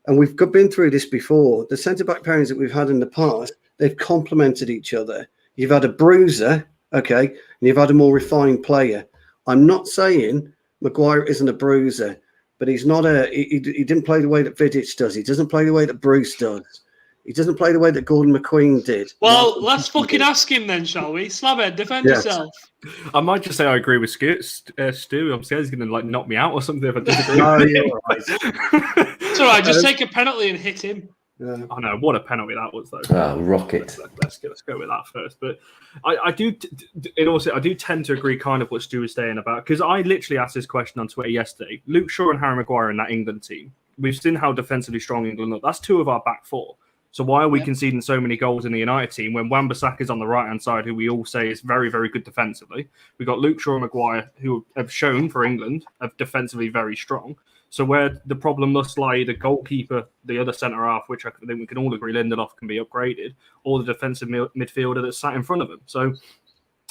and we've been through this before, the centre-back pairings that we've had in the past, they've complemented each other. You've had a bruiser, okay, and you've had a more refined player. I'm not saying Maguire isn't a bruiser. But he's not he didn't play the way that Vidic does. He doesn't play the way that Bruce does. He doesn't play the way that Gordon McQueen did. Well, let's fucking ask him then, shall we? Slabhead, defend yourself. I might just say I agree with Stu. I'm scared he's going to knock me out or something if I disagree. It's all right. Just take a penalty and hit him. Yeah. I know what a penalty that was, though. Rocket. Let's go with that first. But I do tend to agree kind of what Stu was saying about, because I literally asked this question on Twitter yesterday. Luke Shaw and Harry Maguire in that England team. We've seen how defensively strong England look. That's two of our back four. So why are we conceding so many goals in the United team when Wan-Bissaka is on the right-hand side, who we all say is very, very good defensively? We've got Luke Shaw and Maguire, who have shown for England, are defensively very strong. So where the problem must lie, the goalkeeper, the other centre-half, which I think we can all agree Lindelof can be upgraded, or the defensive midfielder that's sat in front of him. So,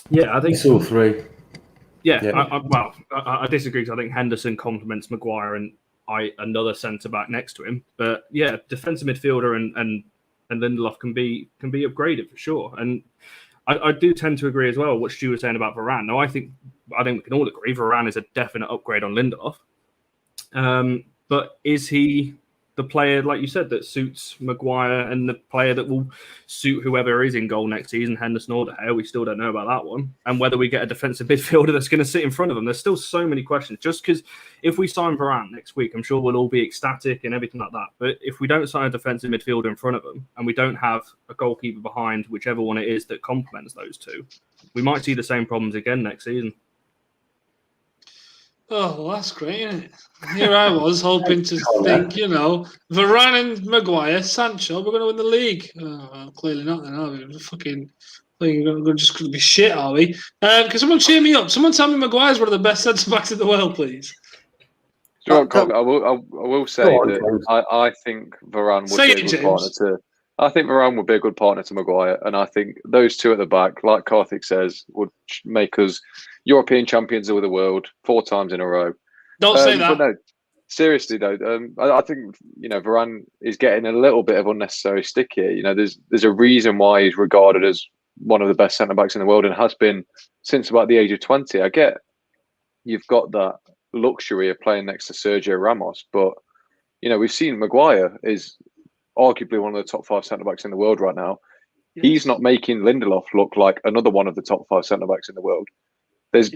yeah, I think... It's all three. Yeah. I disagree because I think Henderson complements Maguire and another centre-back next to him. But, yeah, defensive midfielder and and Lindelof can be upgraded for sure. And I do tend to agree as well what Stu was saying about Varane. Now, I think we can all agree Varane is a definite upgrade on Lindelof. But is he the player, like you said, that suits Maguire and the player that will suit whoever is in goal next season, Henderson or De Gea? We still don't know about that one. And whether we get a defensive midfielder that's going to sit in front of them. There's still so many questions. Just because if we sign Varane next week, I'm sure we'll all be ecstatic and everything like that. But if we don't sign a defensive midfielder in front of them and we don't have a goalkeeper behind, whichever one it is that complements those two, we might see the same problems again next season. Oh, well, that's great, isn't it? Here I was hoping to think, Varane and Maguire, Sancho, we're going to win the league. Oh, well, clearly not then, are we? We're just going to be shit, are we? Can someone cheer me up? Someone tell me Maguire's one of the best centre-backs in the world, please. I will say that I think Varane would be a good partner to... I think Varane would be a good partner to Maguire, and I think those two at the back, like Karthik says, would make us European champions of the world 4 times in a row. Don't say that. But no, seriously though, I think Varane is getting a little bit of unnecessary stick here. There's a reason why he's regarded as one of the best centre backs in the world and has been since about the age of 20. I get you've got that luxury of playing next to Sergio Ramos, but we've seen Maguire is arguably one of the top 5 centre backs in the world right now. Yes. He's not making Lindelof look like another one of the top 5 centre backs in the world. There's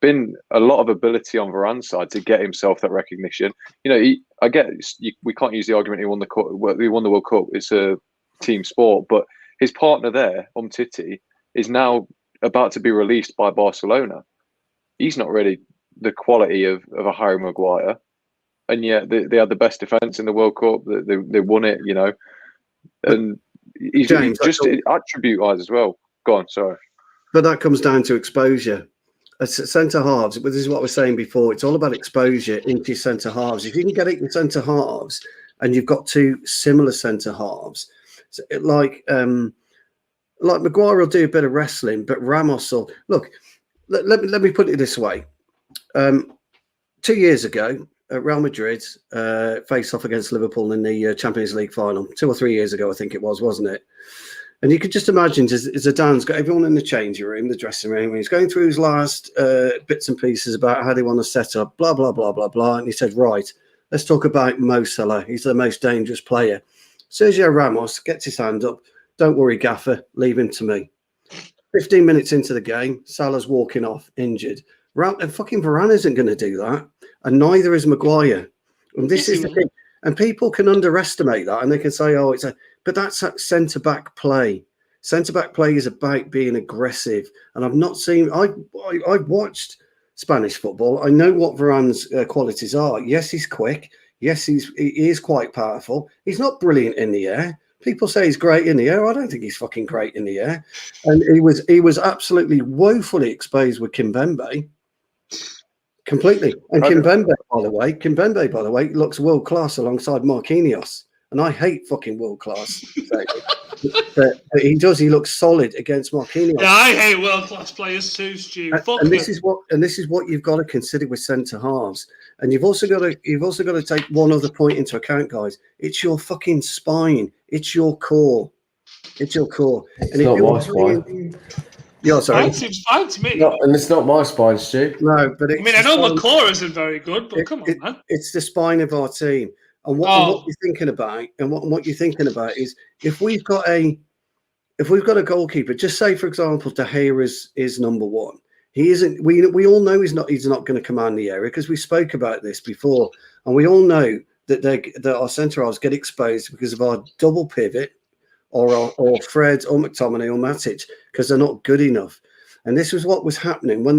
been a lot of ability on Varane's side to get himself that recognition. We can't use the argument he won the World Cup. It's a team sport, but his partner there, Umtiti, is now about to be released by Barcelona. He's not really the quality of a Harry Maguire. And yet they had the best defence in the World Cup. They won it, and he's just attribute-wise as well. Go on, sorry. But that comes down to exposure. As centre halves, but this is what I was saying before. It's all about exposure into your centre halves. If you can get it in centre halves, and you've got 2 similar centre halves, like Maguire will do a bit of wrestling, but Ramos will look. Let me put it this way. 2 years ago, Real Madrid faced off against Liverpool in the Champions League final 2 or 3 years ago, I think it was, wasn't it? And you could just imagine Zidane's got everyone in the changing room, the dressing room, and he's going through his last bits and pieces about how they want to set up, blah, blah, blah, blah, blah. And he said, right, let's talk about Mo Salah. He's the most dangerous player. Sergio Ramos gets his hand up. Don't worry, Gaffer, leave him to me. 15 minutes into the game, Salah's walking off, injured. And fucking Varane isn't going to do that. And neither is Maguire. And this is the thing. And people can underestimate that. And they can say, but that's that centre-back play. Centre-back play is about being aggressive. And I've not seen, I've watched Spanish football. I know what Varane's qualities are. Yes, he's quick. Yes, he is quite powerful. He's not brilliant in the air. People say he's great in the air. I don't think he's fucking great in the air. And he was absolutely woefully exposed with Kimpembe. Completely. And Kimpembe, by the way, looks world class alongside Marquinhos. And I hate fucking world class. but he does. He looks solid against Marquinhos. Yeah, I hate world class players too, Stu. And this is what you've got to consider with centre halves. And you've also got to take one other point into account, guys. It's your fucking spine. It's your core. It's your core. It's not my spine. Yeah, sorry. That seems fine to me. And it's not my spine, Stu. No, but I know McClure isn't very good, but come on, man. It's the spine of our team. And what you're thinking about, is if we've got a goalkeeper, just say for example, De Gea is number 1. He isn't. We all know he's not going to command the area because we spoke about this before, and we all know that our centre halves get exposed because of our double pivot, or Fred or McTominay or Matic, because they're not good enough. And this was what was happening when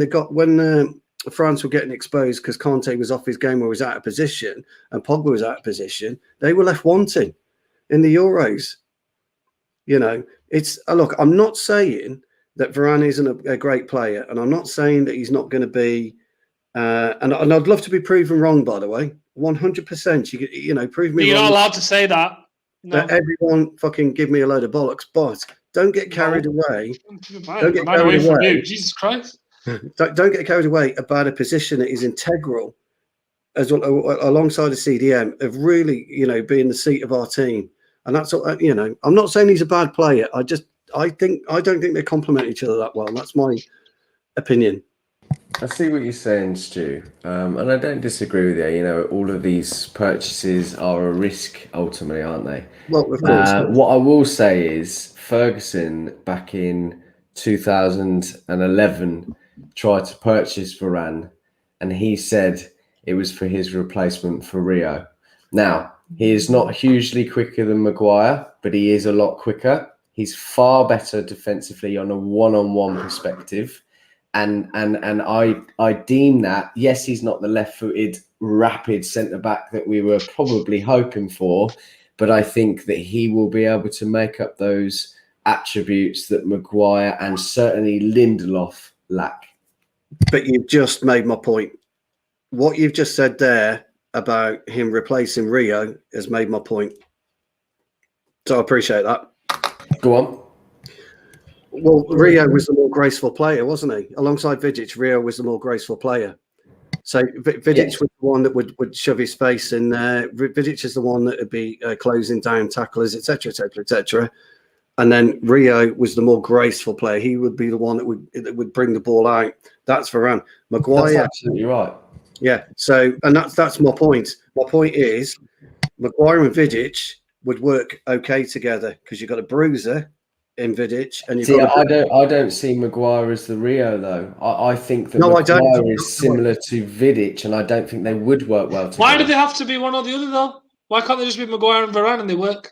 France were getting exposed because Conte was off his game or was out of position and Pogba was out of position. They were left wanting in the Euros. Look, I'm not saying that Varane isn't a great player, and I'm not saying that he's not going to be. And I'd love to be proven wrong, by the way. 100%. Prove me wrong. You're not allowed to say that. No. That everyone fucking give me a load of bollocks, but don't get carried away. Don't get carried away from you, Jesus Christ. Don't get carried away about a position that is integral, alongside a CDM, of really, being the seat of our team. and that's all. I'm not saying he's a bad player. I don't think they complement each other that well. That's my opinion. I see what you're saying, Stu, and I don't disagree with you. All of these purchases are a risk ultimately, aren't they? Well, of course. What I will say is Ferguson back in 2011 tried to purchase Varane, and he said it was for his replacement for Rio. Now, he is not hugely quicker than Maguire, but he is a lot quicker. He's far better defensively on a one-on-one perspective. And I deem that, yes, he's not the left-footed, rapid centre-back that we were probably hoping for, but I think that he will be able to make up those attributes that Maguire and certainly Lindelof lack. But you've just made my point. What you've just said there about him replacing Rio has made my point. So I appreciate that. Go on. Well, Rio was the more graceful player, wasn't he? Alongside Vidic, Rio was the more graceful player. So Vidic was the one that would shove his face in there. Vidic is the one that would be closing down tacklers, etc., etc., etc. And then Rio was the more graceful player. He would be the one that would bring the ball out. That's Varane. Maguire. That's absolutely right. Yeah. So, and that's my point. My point is, Maguire and Vidic would work okay together because you've got a bruiser in Vidic, and you've got. I don't see Maguire as the Rio though. I think that Maguire is similar to Vidic, and I don't think they would work well together. Why do they have to be one or the other though? Why can't they just be Maguire and Varane and they work?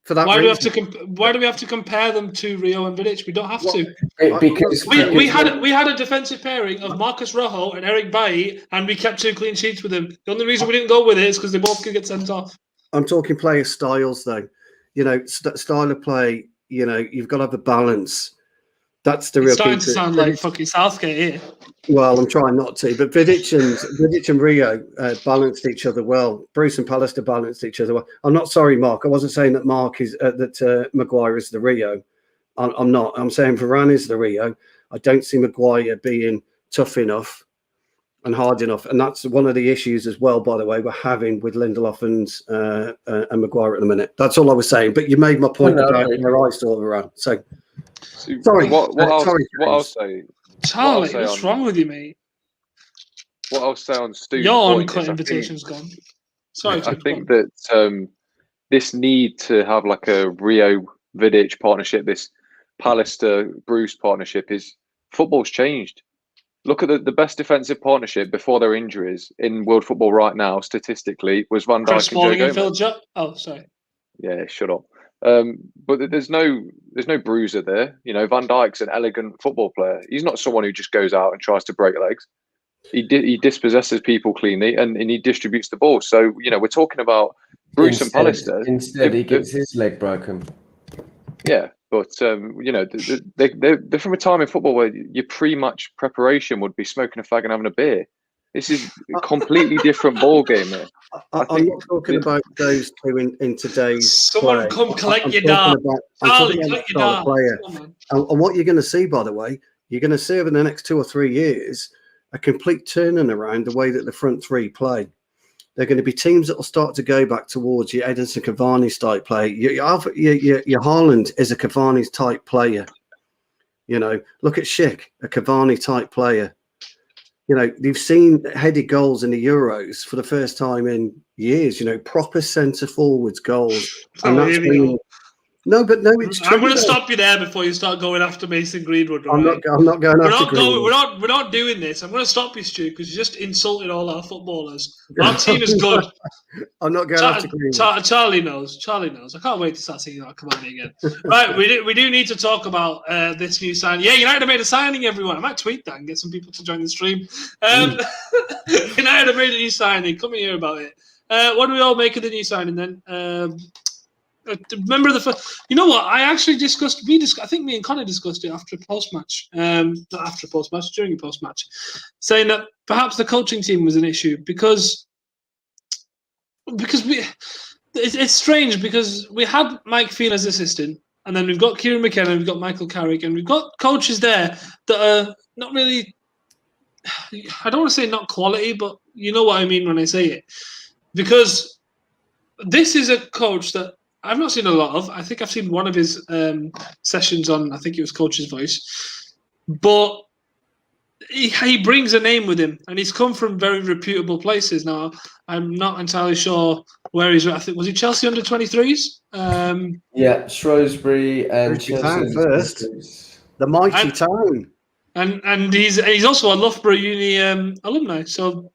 For that why reason. Why do we have to compare them to Rio and Vidic? We don't have to. Because we had a defensive pairing of Marcus Rojo and Eric Bailly, and we kept 2 clean sheets with them. The only reason we didn't go with it is because they both could get sent off. I'm talking player styles though. Style of play. You've got to have a balance. That's the real. It's starting to sound like fucking Southgate here. Well, I'm trying not to, but Vidic and Rio balanced each other well. Bruce and Pallister balanced each other well. I'm not sorry, Mark. I wasn't saying that Maguire is the Rio. I'm not. I'm saying Varane is the Rio. I don't see Maguire being tough enough and hard enough, and that's one of the issues as well. By the way, we're having with Lindelof and Maguire at the minute. That's all I was saying. But you made my point about where I saw Varane. So. Sorry. I'll say, Charlie, what's wrong with you, mate? What I'll say on Stu's your point Uncut invitation's gone. Sorry, I think that this need to have like a Rio Vidic partnership, this Pallister Bruce partnership, is football's changed. Look at the best defensive partnership before their injuries in world football right now, statistically, was Van Dijk and Joe Gomez. Oh, sorry. Yeah, shut up. But there's no bruiser there. Van Dijk's an elegant football player. He's not someone who just goes out and tries to break legs. He dispossesses people cleanly and he distributes the ball. So we're talking about Bruce and Pallister. Instead, he gets his leg broken. Yeah, but they're from a time in football where your pre-match preparation would be smoking a fag and having a beer. This is a completely different ball game here. I'm not talking about those two in today's Someone play. come collect I'm your talking dad. about the player. And what you're going to see, by the way, you're going to see over the next 2 or 3 years a complete turning around the way that the front three play. They're going to be teams that will start to go back towards your Edinson Cavani's type play. Your Haaland is a Cavani's type player. Look at Schick, a Cavani type player. You've seen headed goals in the Euros for the first time in years, proper centre forwards goals. And that's been, it's true. I'm going to stop you there before you start going after Mason Greenwood. Right? I'm not going after Greenwood. We're not doing this. I'm going to stop you, Stu, because you just insulted all our footballers. Our team is good. I'm not going after Greenwood. Charlie knows. I can't wait to start seeing that Cavani again. Right, we do need to talk about this new signing. Yeah, United have made a signing, everyone. I might tweet that and get some people to join the stream. United have made a new signing. Come and hear about it. What do we all make of the new signing then? Remember you know what? I actually discussed. I think me and Connor discussed it after a post-match. Not after a post-match, during a post-match, saying that perhaps the coaching team was an issue because it's strange because we had Mike Phelan as assistant, and then we've got Kieran McKenna, we've got Michael Carrick, and we've got coaches there that are not really. I don't want to say not quality, but you know what I mean when I say it, because this is a coach that I've not seen a lot of. I think I've seen one of his sessions on, I think it was Coach's Voice. But he brings a name with him, and he's come from very reputable places. Now, I'm not entirely sure where he's. I think was he Chelsea under 23s? Yeah, Shrewsbury and Shrewsbury Chelsea Town first. The mighty Town. And he's also a Loughborough Uni alumni, so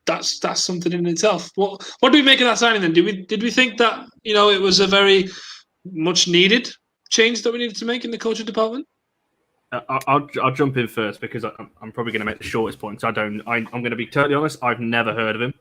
that's something in itself. What do we make of that signing then? Did we think that it was a very much needed change that we needed to make in the coaching department? I'll jump in first because I'm probably going to make the shortest point. So I'm going to be totally honest. I've never heard of him,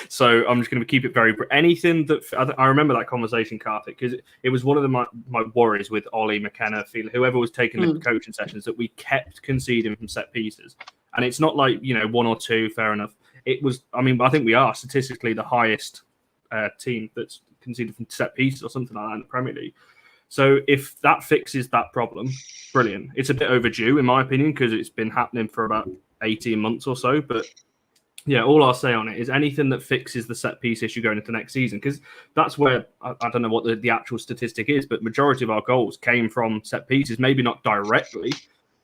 so I'm just going to keep it very. Anything that I remember that conversation, Karthik, because it was one of my worries with Ollie, McKenna, whoever was taking the coaching sessions, that we kept conceding from set pieces, and it's not like one or two, fair enough. It was. I mean, I think we are statistically the highest team that's conceded from set pieces or something like that in the Premier League. So if that fixes that problem, brilliant. It's a bit overdue, in my opinion, because it's been happening for about 18 months or so. But yeah, all I'll say on it is anything that fixes the set piece issue going into next season, because that's where I don't know what the actual statistic is, but majority of our goals came from set pieces, maybe not directly,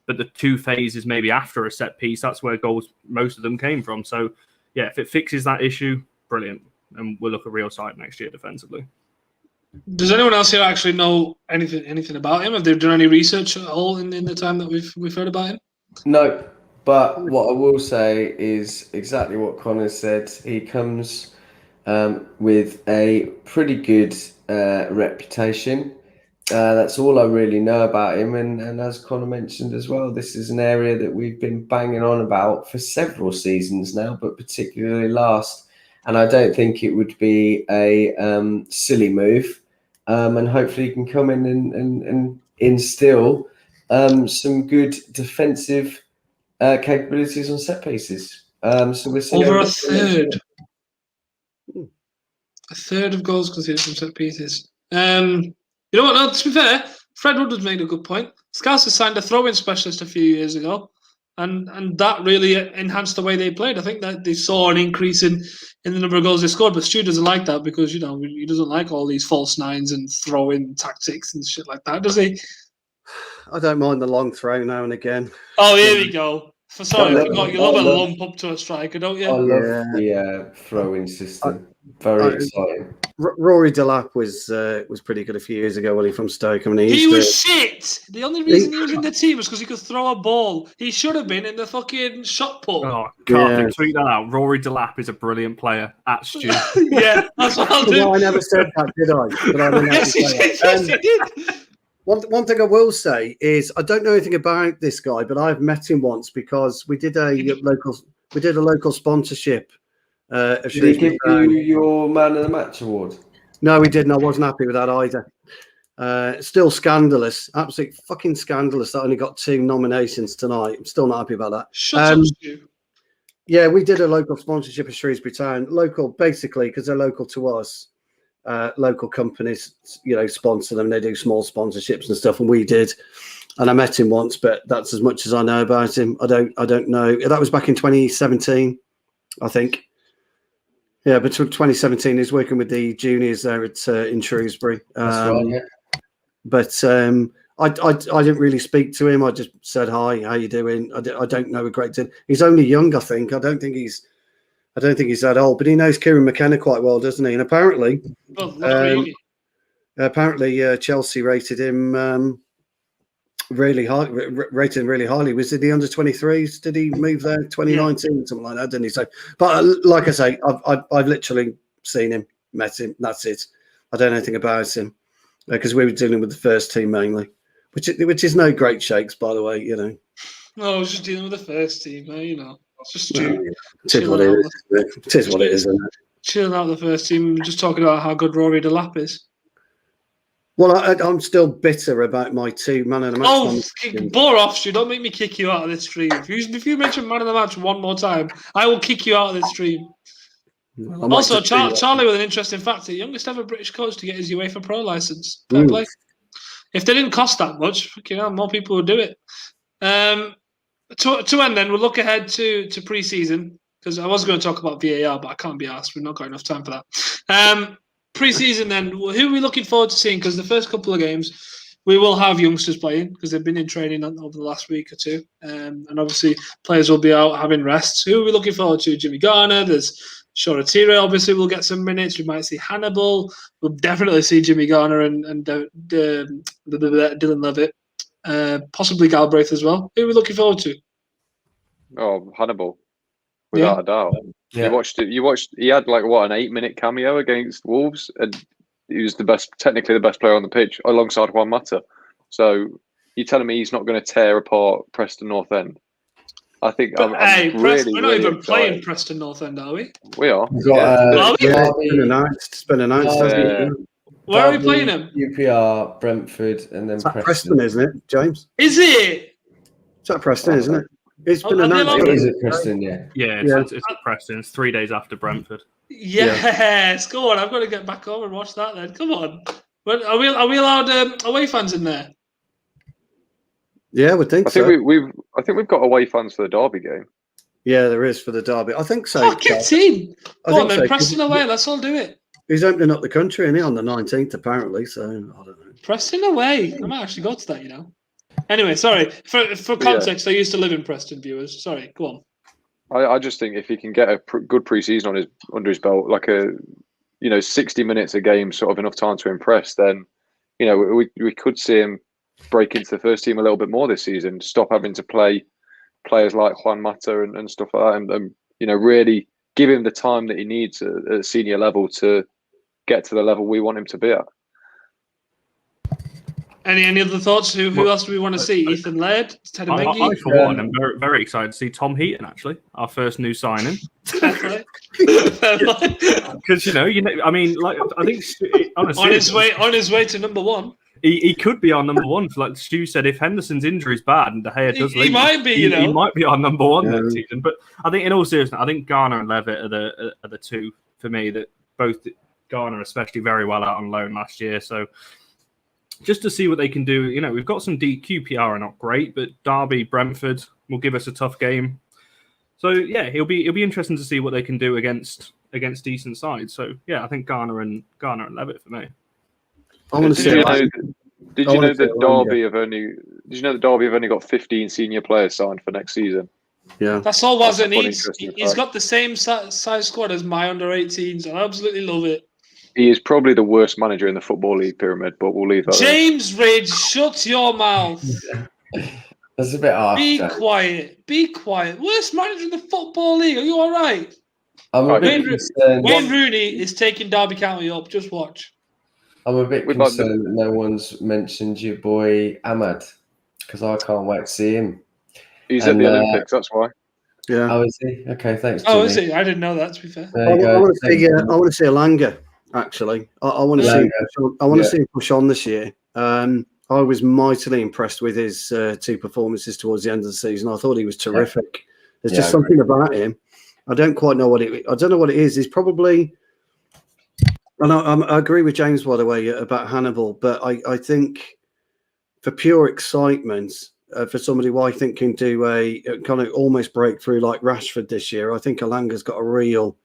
but the two phases maybe after a set piece, that's where goals, most of them came from. So yeah, if it fixes that issue, brilliant. And we'll look a real side next year defensively. Does anyone else here actually know anything about him? Have they done any research at all in the time that we've heard about him? No, but what I will say is exactly what Connor said. He comes with a pretty good reputation. That's all I really know about him. And as Connor mentioned as well, this is an area that we've been banging on about for several seasons now, but particularly last. And I don't think it would be a silly move. And hopefully he can come in and instill some good defensive capabilities on set pieces. So we're seeing over a third of goals conceded from set pieces. You know what? No, to be fair, Fred Woodward made a good point. Scouts has signed a throw-in specialist a few years ago, and that really enhanced the way they played. I think that they saw an increase in the number of goals they scored, but Stu doesn't like that because he doesn't like all these false nines and throw-in tactics and shit like that, does he? I don't mind the long throw now and again. Oh, here we go. Sorry, you love a lump up to a striker, don't you? I love the throwing system. Very exciting. Rory Delap was pretty good a few years ago when he from Stoke. I mean, he was shit. The only reason he was in the team was because he could throw a ball. He should have been in the fucking shot put. Oh, Karthik, tweet that out. Rory Delap is a brilliant player at Stu. Yeah, that's what I'll do. No, I never said that, did I? But I yes, he did. One thing I will say is I don't know anything about this guy, but I've met him once because we did a local sponsorship. Did he give you your Man of the Match award? No, he didn't. I wasn't happy with that either. Still scandalous, absolutely fucking scandalous. That only got 2 nominations tonight. I'm still not happy about that. Shut up, Stu. Yeah, we did a local sponsorship of Shrewsbury Town. Local, basically, because they're local to us. Local companies, sponsor them. They do small sponsorships and stuff, and we did. And I met him once, but that's as much as I know about him. I don't know. That was back in 2017, I think. Yeah, but 2017, he's working with the juniors there in Shrewsbury. That's right, yeah. But I didn't really speak to him. I just said hi, how you doing? I don't know a great deal. He's only young, I think. I don't think he's that old, but he knows Kieran McKenna quite well, doesn't he? And apparently, Chelsea rated him really high. Rated him really highly. Was it the under 23s? Did he move there 2019, something like that? Didn't he? So, but like I say, I've literally seen him, met him. That's it. I don't know anything about him because we were dealing with the first team mainly, which is no great shakes, by the way. No, I was just dealing with the first team, It's just it is what it is. It is what it is, isn't it? Chilling out the first team, just talking about how good Rory Delap is. Well, I'm still bitter about my 2 man of the match. Oh, bore off, Stu. Don't make me kick you out of this stream. If you mention man of the match one more time, I will kick you out of this stream. Also, Charlie with an interesting fact: the youngest ever British coach to get his UEFA Pro license. Fair play. If they didn't cost that much, more people would do it. To end then, we'll look ahead to pre-season because I was going to talk about VAR, but I can't be asked. We've not got enough time for that. Pre-season then, who are we looking forward to seeing? Because the first couple of games, we will have youngsters playing because they've been in training over the last week or two. And obviously, players will be out having rests. Who are we looking forward to? Jimmy Garner. There's Shoretire, obviously, will get some minutes. We might see Hannibal. We'll definitely see Jimmy Garner and Dylan Levitt. Possibly Galbraith as well. Who are we looking forward to? Oh, Hannibal, without a doubt. Yeah. You watched. He had like what, an 8-minute cameo against Wolves, and he was technically the best player on the pitch alongside Juan Mata. So you're telling me he's not going to tear apart Preston North End? I think. But, I'm really, we're not really even excited. playing Preston North End, are we? We are. We've got, It's been announced. It's been announced. hasn't it? Where are we playing him? UPR, Brentford, and then It's at Preston, isn't it, James? Is it? It's at Preston, isn't it? It's been Are they announced. allowed- It is at Preston, yeah. Yeah, it's at Preston. It's 3 days after Brentford. Yes, go on. I've got to get back home and watch that then. Come on. But are we allowed away fans in there? Yeah, I would think I think so. I think we've got away fans for the Derby game. Yeah, there is for the derby. I think so. Oh, get in. I Go on think then, so, Preston 'cause away. Let's all do it. He's opening up the country, isn't he, on the 19th, apparently. So, I don't know. Preston away. I might actually go to that, you know. Anyway, sorry. For context, I used to live in Preston, viewers. Sorry, go on. I just think if he can get a good pre-season under his belt, like 60 minutes a game, sort of enough time to impress, then we could see him break into the first team a little bit more this season. Stop having to play players like Juan Mata and stuff like that, and really give him the time that he needs at a senior level to get to the level we want him to be at. Any other thoughts? Who else do we want to see? Ethan Laird, Ted I, Mengi? for one, am very, very excited to see Tom Heaton, actually, our first new signing. Fair play. Because I mean, like, I think honestly, on his way to number one. He could be our number one. Like Stu said, if Henderson's injury is bad and De Gea does leave, He might be. he might be our number one next season. But I think, in all seriousness, I think Garner and Levitt are the two for me. That both Garner, especially, very well out on loan last year. So just to see what they can do. We've got some QPR are not great, but Derby, Brentford will give us a tough game. So yeah, it'll be interesting to see what they can do against decent sides. So yeah, I think Garner and Levitt for me. I want to see. Did you know that Derby have only got 15 senior players signed for next season? Yeah, that's all Wazza needs. Interesting He's fact. got the same size squad as my under-18s. I absolutely love it. He is probably the worst manager in the Football League pyramid, but we'll leave that there. James Ridge, shut your mouth. That's a bit harsh. Be quiet. Be quiet. Worst manager in the Football League. Are you all right? I'm a bit concerned. Wayne Rooney is taking Derby County up. Just watch. I'm a bit We'd like concerned that no one's mentioned your boy Ahmad, because I can't wait to see him. He's at the Olympics, that's why. yeah. Oh, is he? Okay, thanks, Jimmy. Oh, is he? I didn't know that, to be fair. There I you go. want to see Alanga. Actually, I want to see. I want to see him push on this year. I was mightily impressed with his two performances towards the end of the season. I thought he was terrific. There's just something about him. I don't quite know what it. I don't know what it is. He's probably. And I agree with James, by the way, about Hannibal. But I think for pure excitement, for somebody who I think can do a kind of almost breakthrough like Rashford this year, I think Alanga's got a real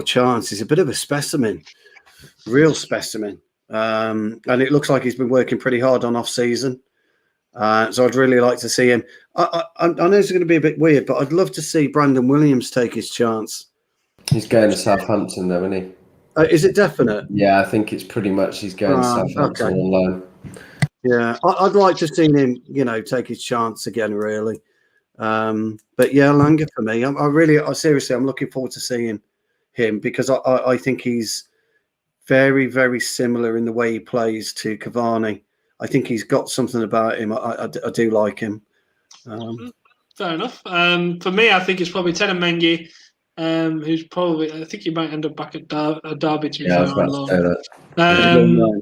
chance. He's a bit of a specimen, real specimen. And it looks like he's been working pretty hard on off season. So I'd really like to see him. I know it's going to be a bit weird, but I'd love to see Brandon Williams take his chance. He's going to Southampton, though, isn't he? Is it definite? Yeah, I think it's pretty much he's going to Southampton on loan. Yeah, I'd like to see him, take his chance again, really. But yeah, Langer for me. Seriously, I'm looking forward to seeing him because I think he's very, very similar in the way he plays to Cavani. I think he's got something about him. I do like him. Fair enough. For me, I think it's probably Ted Mengi, who's probably. I think he might end up back at Derby. To be fair, I was about to say that.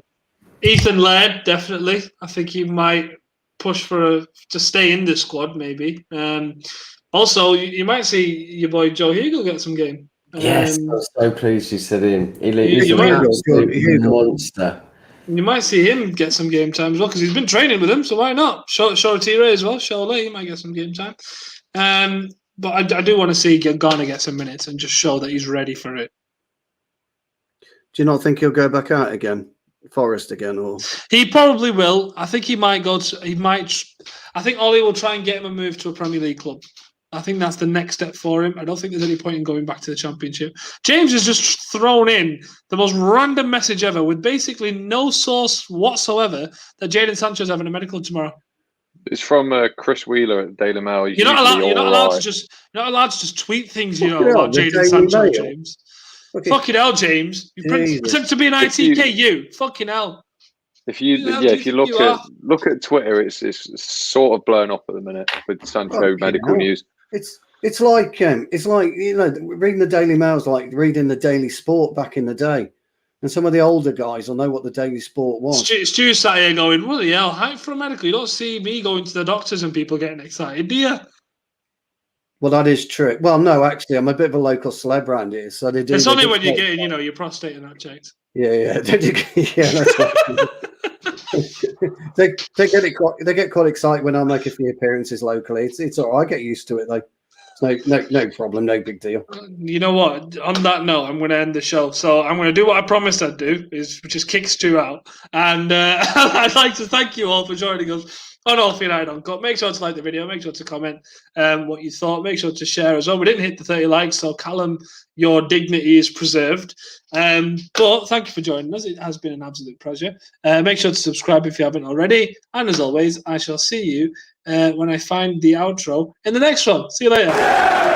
Ethan Laird, definitely. I think he might push to stay in the squad, maybe. Also, you might see your boy Joe Hugo get some game. Yes, I'm so pleased you said him. He's an absolute monster. You might see him get some game time as well because he's been training with him, so why not? Shoretire as well. Shola, he might get some game time. But I do want to see Garner get some minutes and just show that he's ready for it. Do you not think he'll go back out again, Forest again, or He probably will. I think he might go to. He might. I think Ollie will try and get him a move to a Premier League club. I think that's the next step for him. I don't think there's any point in going back to the Championship. James has just thrown in the most random message ever, with basically no source whatsoever, that Jadon Sancho's having a medical tomorrow. It's from Chris Wheeler at Daily Mail. You're not allowed to just tweet things, you know, about Jadon Sancho, James. Okay. Fucking hell, James. You pretend to be an ITK, you. Fucking hell. If you look at Twitter, it's sort of blown up at the minute with Sancho medical news. It's like you know, reading the Daily Mail is like reading the Daily Sport back in the day, and some of the older guys will know what the Daily Sport was. Stu sat here going, "Bloody hell, hype for a medical." You don't see me going to the doctors and people getting excited, do you? Well, that is true. Well, no, actually, I'm a bit of a local celeb around here, so they do. It's only when you're getting, you know, your prostate and that checked. Yeah, that's what they get quite excited when I make a few appearances locally. It's all right. I get used to it though. No problem, no big deal. You know what? On that note, I'm going to end the show. So I'm going to do what I promised I'd do, which is kick Stu out. And I'd like to thank you all for joining us on All for United Uncut. Make sure to like the video. Make sure to comment what you thought. Make sure to share as well. We didn't hit the 30 likes, so Callum, your dignity is preserved. But thank you for joining us. It has been an absolute pleasure. Make sure to subscribe if you haven't already. And as always, I shall see you when I find the outro in the next one. See you later.